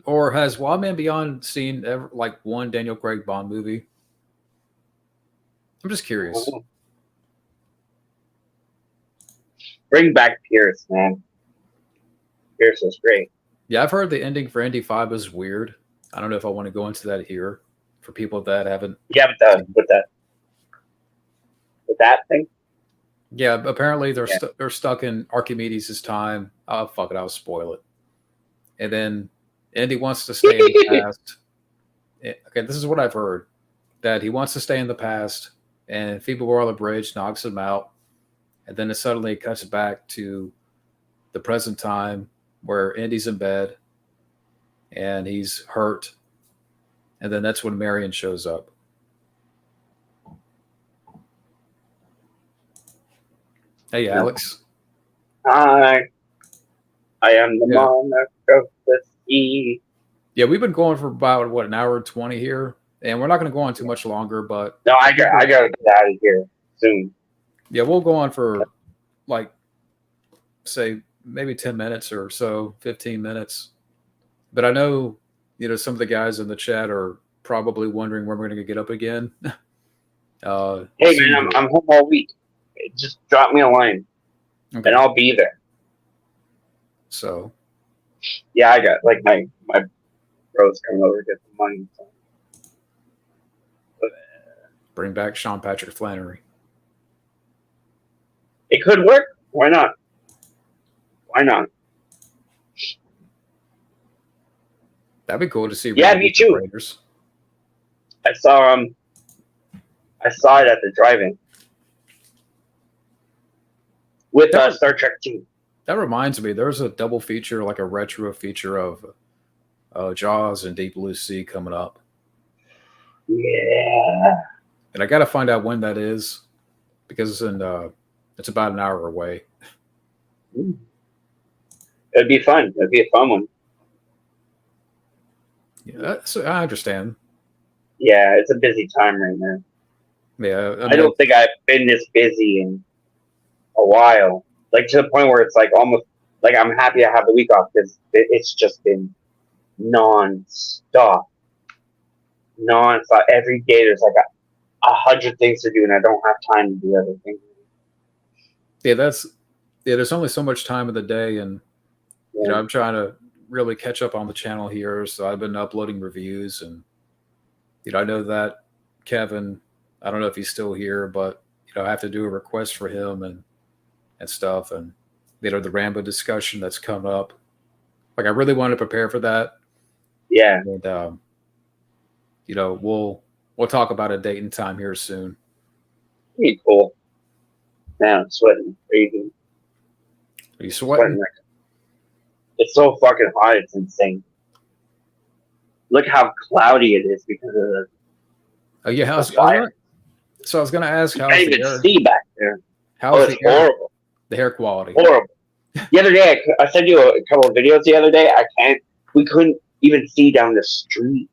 Or has Wild Man Beyond seen ever one Daniel Craig Bond movie? I'm just curious. Bring back Pierce, man. Pierce was great. Yeah, I've heard the ending for Indy 5 is weird. I don't know if I want to go into that here for people that haven't. Yeah, with that thing. Yeah, apparently they're stuck in Archimedes' time. Oh, fuck it, I'll spoil it. And then Indy wants to stay in the past. Okay, this is what I've heard. That he wants to stay in the past, and Phoebe Waller-Bridge knocks him out. And then it suddenly cuts back to the present time where Indy's in bed and he's hurt. And then that's when Marion shows up. Hey, Alex. Hi. I am the monarch of the sea. Yeah, we've been going for about what, an hour and 20 here, and we're not going to go on too much longer. But No, I I think got I gotta get out of here soon. yeah, we'll go on for like say maybe 10 minutes or so, 15 minutes. But I know some of the guys in the chat are probably wondering when we're going to get up again. Hey man, Soon here. I'm home all week. Just drop me a line and Okay, I'll be there. so Yeah, I got like my bros coming over to get the money. So. But bring back Sean Patrick Flannery. it could work. Why not? Why not? That'd be cool to see Yeah, Randy me with the too. Raiders. I saw it at the drive-in with Star Trek 2. That reminds me, there's a double feature, like a retro feature of Jaws and Deep Blue Sea coming up. Yeah. And I got to find out when that is because it's about an hour away. It'd be fun. It'd be a fun one. Yeah, so I understand. Yeah, it's a busy time right now. Yeah, I don't think I've been this busy in a while. Like to the point where it's like almost like I'm happy I have the week off because it's just been non-stop. Every day there's like 100 things to do and I don't have time to do everything. Yeah, there's only so much time of the day, and I'm trying to really catch up on the channel here. So I've been uploading reviews, and I know that Kevin, I don't know if he's still here, but I have to do a request for him and stuff, and the Rambo discussion that's come up. Like I really want to prepare for that. Yeah. And we'll talk about a date and time here soon. Pretty cool. Man, I'm sweating crazy. Are you sweating? It's so fucking hot, it's insane. Look how cloudy it is because of the fire. So I was gonna ask how can't even see back there. It's horrible. The air quality. Horrible. The other day, I sent you a couple of videos the other day. We couldn't even see down the street.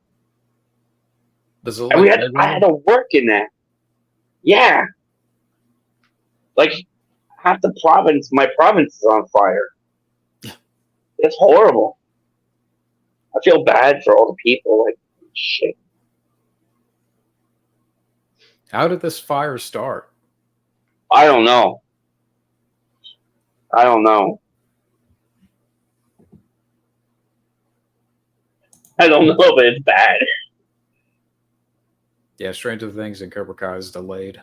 And I had to work in that. Yeah. Like half the province, my province is on fire. It's horrible. I feel bad for all the people. Like, shit. How did this fire start? I don't know. I don't know, but it's bad. Yeah, Stranger Things and Cobra Kai is delayed.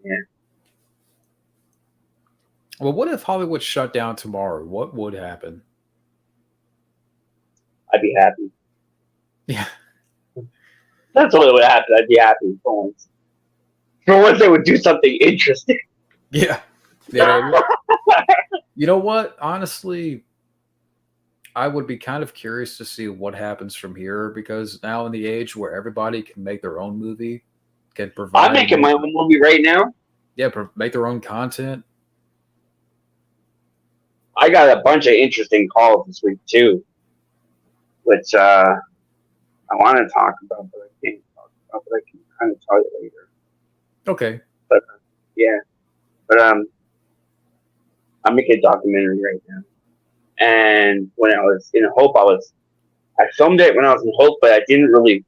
Yeah. Well, what if Hollywood shut down tomorrow? What would happen? I'd be happy. Yeah. That's what would happen. I'd be happy for once. For once, they would do something interesting. Yeah. You know what? Honestly, I would be kind of curious to see what happens from here because now in the age where everybody can make their own movie, can provide. I'm making my own movie right now. Yeah, make their own content. I got a bunch of interesting calls this week too, which I want to talk about, but I can't talk about. But I can kind of tell you later. Okay. But yeah, but I'm making a documentary right now, and when I was in Hope, I filmed it when I was in Hope, but I didn't really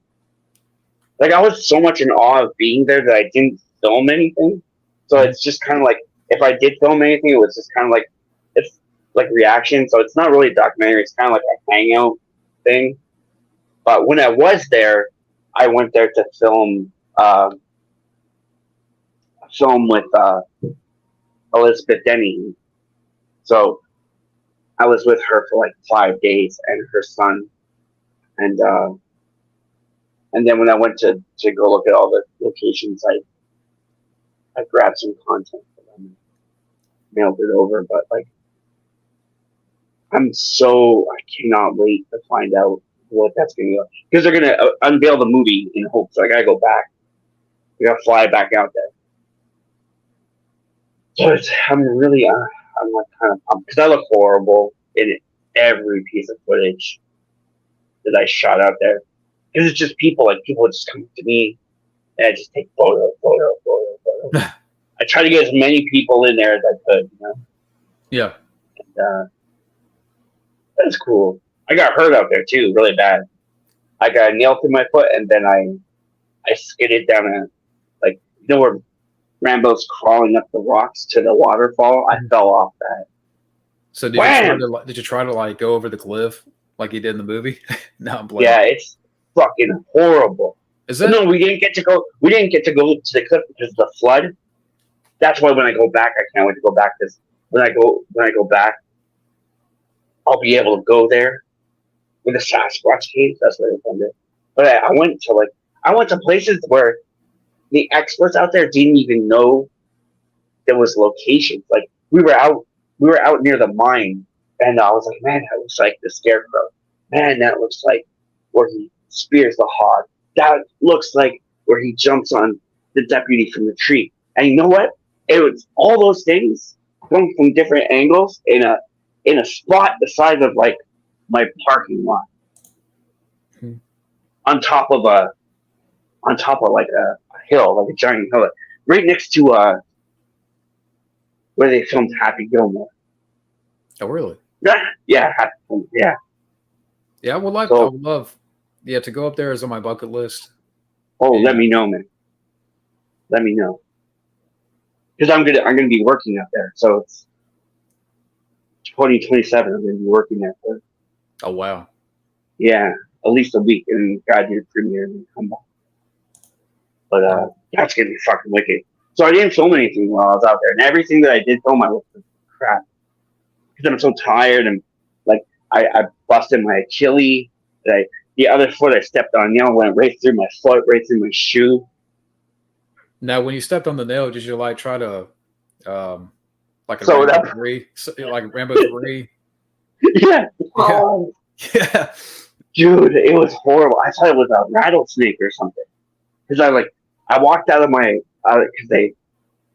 I was so much in awe of being there that I didn't film anything. So it's just kind of like if I did film anything, it was just kind of like it's like reaction. So it's not really a documentary. It's kind of like a hangout thing. But when I was there, I went there to film with Elizabeth Denny. So I was with her for like 5 days and her son, and then when I went to go look at all the locations, I grabbed some content for them, and mailed it over. But like, I cannot wait to find out what that's going to go, because they're going to unveil the movie in Hope. So I got to go back. I got to fly back out there. So I'm really, I'm like kind of pumped because I look horrible in it, every piece of footage that I shot out there. Because it's just people, like people would just come to me and I just take photo. I try to get as many people in there as I could, you know. Yeah. And, that's cool. I got hurt out there too, really bad. I got a nail through my foot, and then I skidded down like you know where Rambo's crawling up the rocks to the waterfall. I fell off that. So Wham! did you try to like go over the cliff like he did in the movie? No, I'm blank. Yeah, it's fucking horrible. Is But that? no, we didn't get to go. We didn't get to go to the cliff because of the flood. That's why when I go back, I can't wait to go back. Because when I go back, I'll be able to go there with the Sasquatch caves. That's what I did. But I went to places where the experts out there didn't even know there was locations. Like we were out near the mine, and I was like, man, that looks like the scarecrow. Man, that looks like where he spears the hog. That looks like where he jumps on the deputy from the tree. And you know what? It was all those things come from different angles in a spot the size of like my parking lot, on top of like a hill, like a giant hill, right next to where they filmed Happy Gilmore. Oh, really? Yeah, Happy Gilmore, yeah. Yeah, I would like. I So, would love. Yeah, to go up there is on my bucket list. let And me know, man. Let me know, because I'm gonna be working out there. So it's 2027. I'm gonna be working there for oh wow. yeah, at least a week, and God did premiere and then come back. But that's gonna be fucking wicked. So I didn't film anything while I was out there, and everything that I did film, I looked like crap because I'm so tired and like I busted my Achilles. The other foot I stepped on, went right through my foot, right through my shoe. Now, when you stepped on the nail, did you like try to, like a So Rambo that 3, like Rambo 3? yeah, Yeah, oh, yeah. dude, it was horrible. I thought it was a rattlesnake or something because I walked out of my because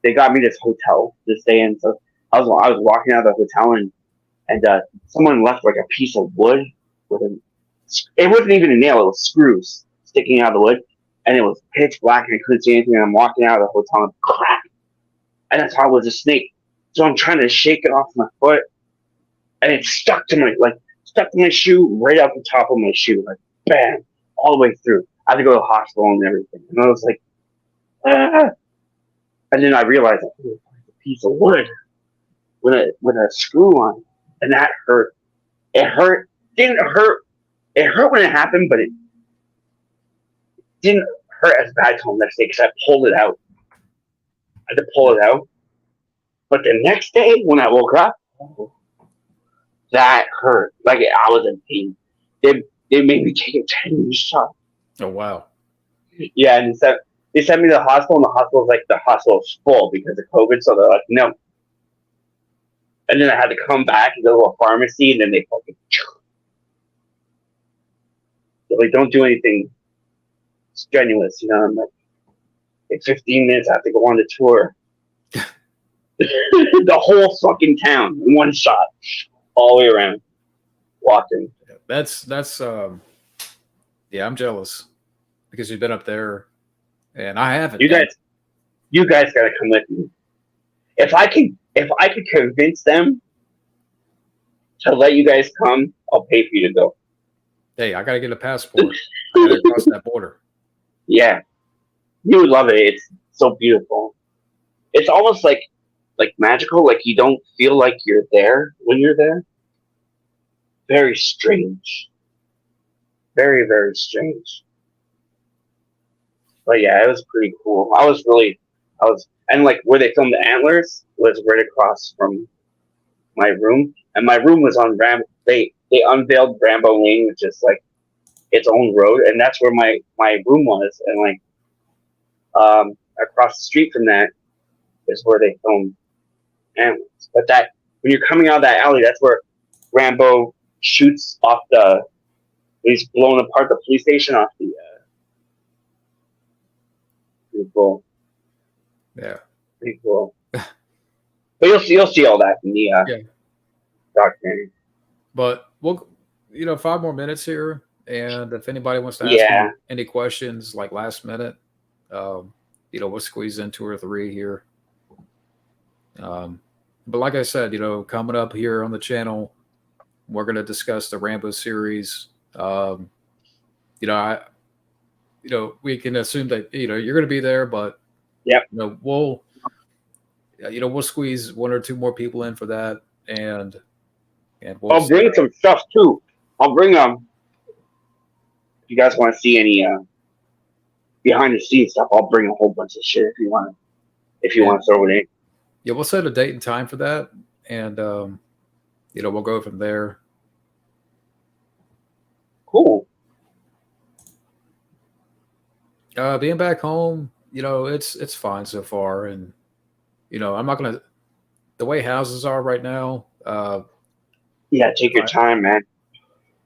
they got me this hotel to stay in. So I was walking out of the hotel and someone left like a piece of wood with it wasn't even a nail, it was screws sticking out of the wood, and it was pitch black and I couldn't see anything. And I'm walking out of the hotel and crack, and I thought it was a snake. So I'm trying to shake it off my foot, and it stuck to my shoe, right up the top of my shoe, like bam, all the way through. I had to go to the hospital and everything, and I was like, ah. And then I realized it was a piece of wood with a screw on it, and that hurt. It hurt. Didn't hurt. It hurt when it happened, but it didn't hurt as bad till the next day because I pulled it out. I had to pull it out. But the next day when I woke up, that hurt. Like I was in pain. They made me take a tetanus shot. Oh wow. Yeah, and they sent me to the hospital, and the hospital's full because of COVID. So they're like, no. And then I had to come back and go to a pharmacy, and then they fucking. They're like, don't do anything strenuous, I'm like, in 15 minutes, I have to go on the tour. The whole fucking town in one shot, all the way around, walking. That's yeah, I'm jealous because you've been up there and I haven't. You guys gotta come with me. If I could convince them to let you guys come, I'll pay for you to go. Hey, I gotta get a passport. I gotta cross that border. Yeah, you would love it. It's so beautiful. It's almost like magical. Like you don't feel like you're there when you're there. Very strange. Very, very strange. But yeah, it was pretty cool. And like where they filmed the antlers was right across from my room, and my room was on They unveiled Rambo Lane, which is like its own road, and that's where my room was, and like across the street from that is where they filmed antlers. But that when you're coming out of that alley, that's where Rambo shoots off he's blowing apart the police station off the pretty cool. Yeah. Pretty cool. But you'll see all that in the Yeah. documentary. But we'll 5 more minutes here, and if anybody wants to ask Yeah. any questions like last minute, um, we'll squeeze in two or three here. Um, but like I said, coming up here on the channel, we're going to discuss the Rambo series. I we can assume that you're going to be there, but Yep. we'll squeeze one or two more people in for that, and we'll I'll bring some stuff too. I'll bring if you guys want to see any behind the scenes stuff, I'll bring a whole bunch of shit if you want to throw it in. Yeah, we'll set a date and time for that, and we'll go from there. Cool. Being back home, it's fine so far, and I'm not gonna. The way houses are right now, Yeah, take your time, man.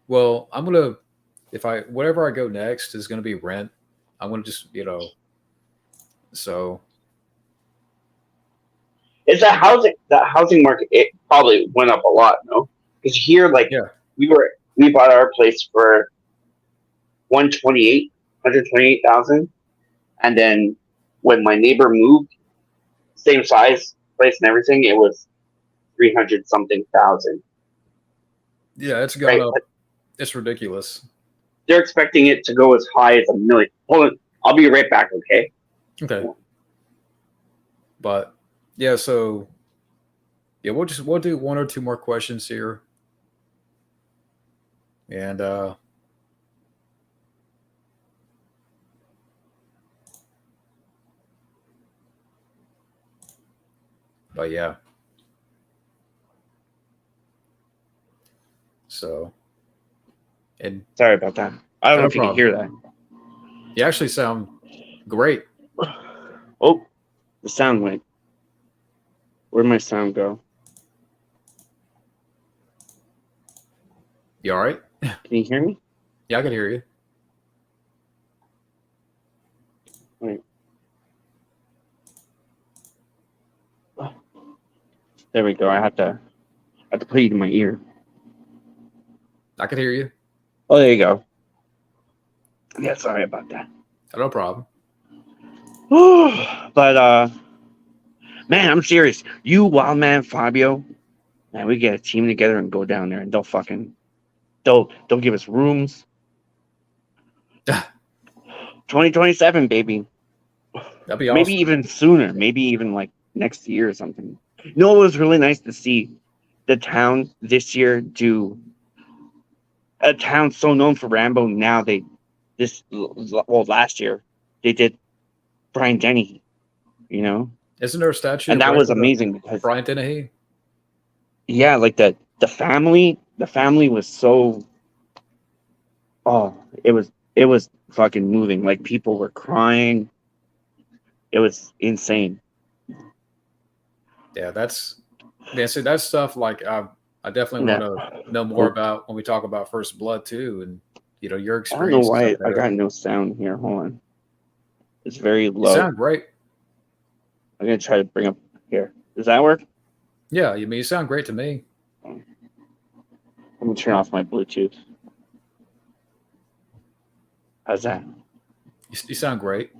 well, I'm gonna whatever I go next is gonna be rent. I'm gonna just so It's the housing market. It probably went up a lot, no? Because here, like, yeah. we bought our place for 128,000, and then when my neighbor moved, same size place and everything, it was 300 something thousand. Yeah, it's going Right? up. But It's ridiculous. they're expecting it to go as high as 1 million. Hold on, I'll be right back. Okay. Okay. But yeah, so yeah, we'll do one or two more questions here. And but yeah. So and Sorry about that. I don't know if you can hear that. You actually sound great. Oh, the sound went. Where'd my sound go? You all right? Can you hear me? Yeah, I can hear you. Wait. There we go. I have to put it in my ear. I can hear you. Oh, there you go. Yeah, sorry about that. No problem. But man, I'm serious. You, Wildman, Fabio, man, we get a team together and go down there, and they'll give us rooms. 2027, baby. That'd be awesome. Maybe even sooner. Maybe even like next year or something. You know, it was really nice to see the town this year do a town so known for Rambo. Now last year they did Brian Dennehy. Isn't there a statue? And that was amazing because Brian Dennehy. Yeah, like the family was so. Oh, it was fucking moving. Like people were crying. It was insane. Yeah, see, that's stuff like I definitely want to know more about when we talk about First Blood too, and your experience. I don't know why I got no sound here. Hold on, it's very low. You sound great. I'm gonna try to bring up here. Does that work? Yeah, you sound great to me. Let me turn off my Bluetooth. How's that? You sound great.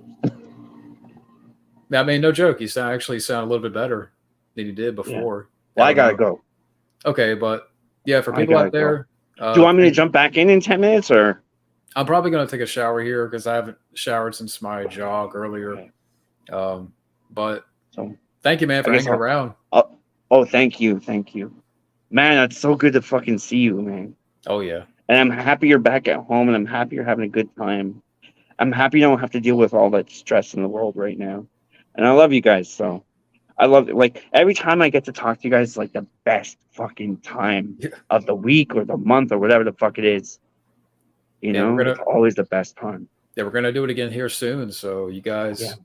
I mean, no joke. You actually sound a little bit better than you did before. Yeah. Well, I gotta go. Okay, but yeah, for people out there, do you want me to jump back in 10 minutes, or? I'm probably gonna take a shower here because I haven't showered since my jog earlier. Okay. But thank you, man, for hanging around. Oh, thank you, man. That's so good to fucking see you, man. Oh yeah. And I'm happy you're back at home, and I'm happy you're having a good time. I'm happy you don't have to deal with all that stress in the world right now. And I love you guys, so I love it. Like every time I get to talk to you guys, it's like the best fucking time of the week or the month or whatever the fuck it is. It's always the best time. Yeah, we're gonna do it again here soon. So you guys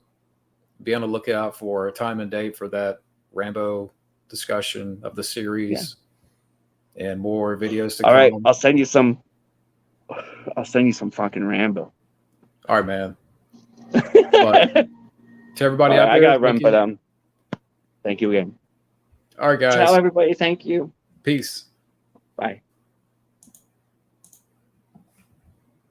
be on the lookout for a time and date for that Rambo discussion of the series and more videos to come. All right, I'll send you some fucking Rambo. All right, man. But to everybody out there, I gotta run, but thank you again. All right, guys. Ciao, everybody. Thank you. Peace. Bye.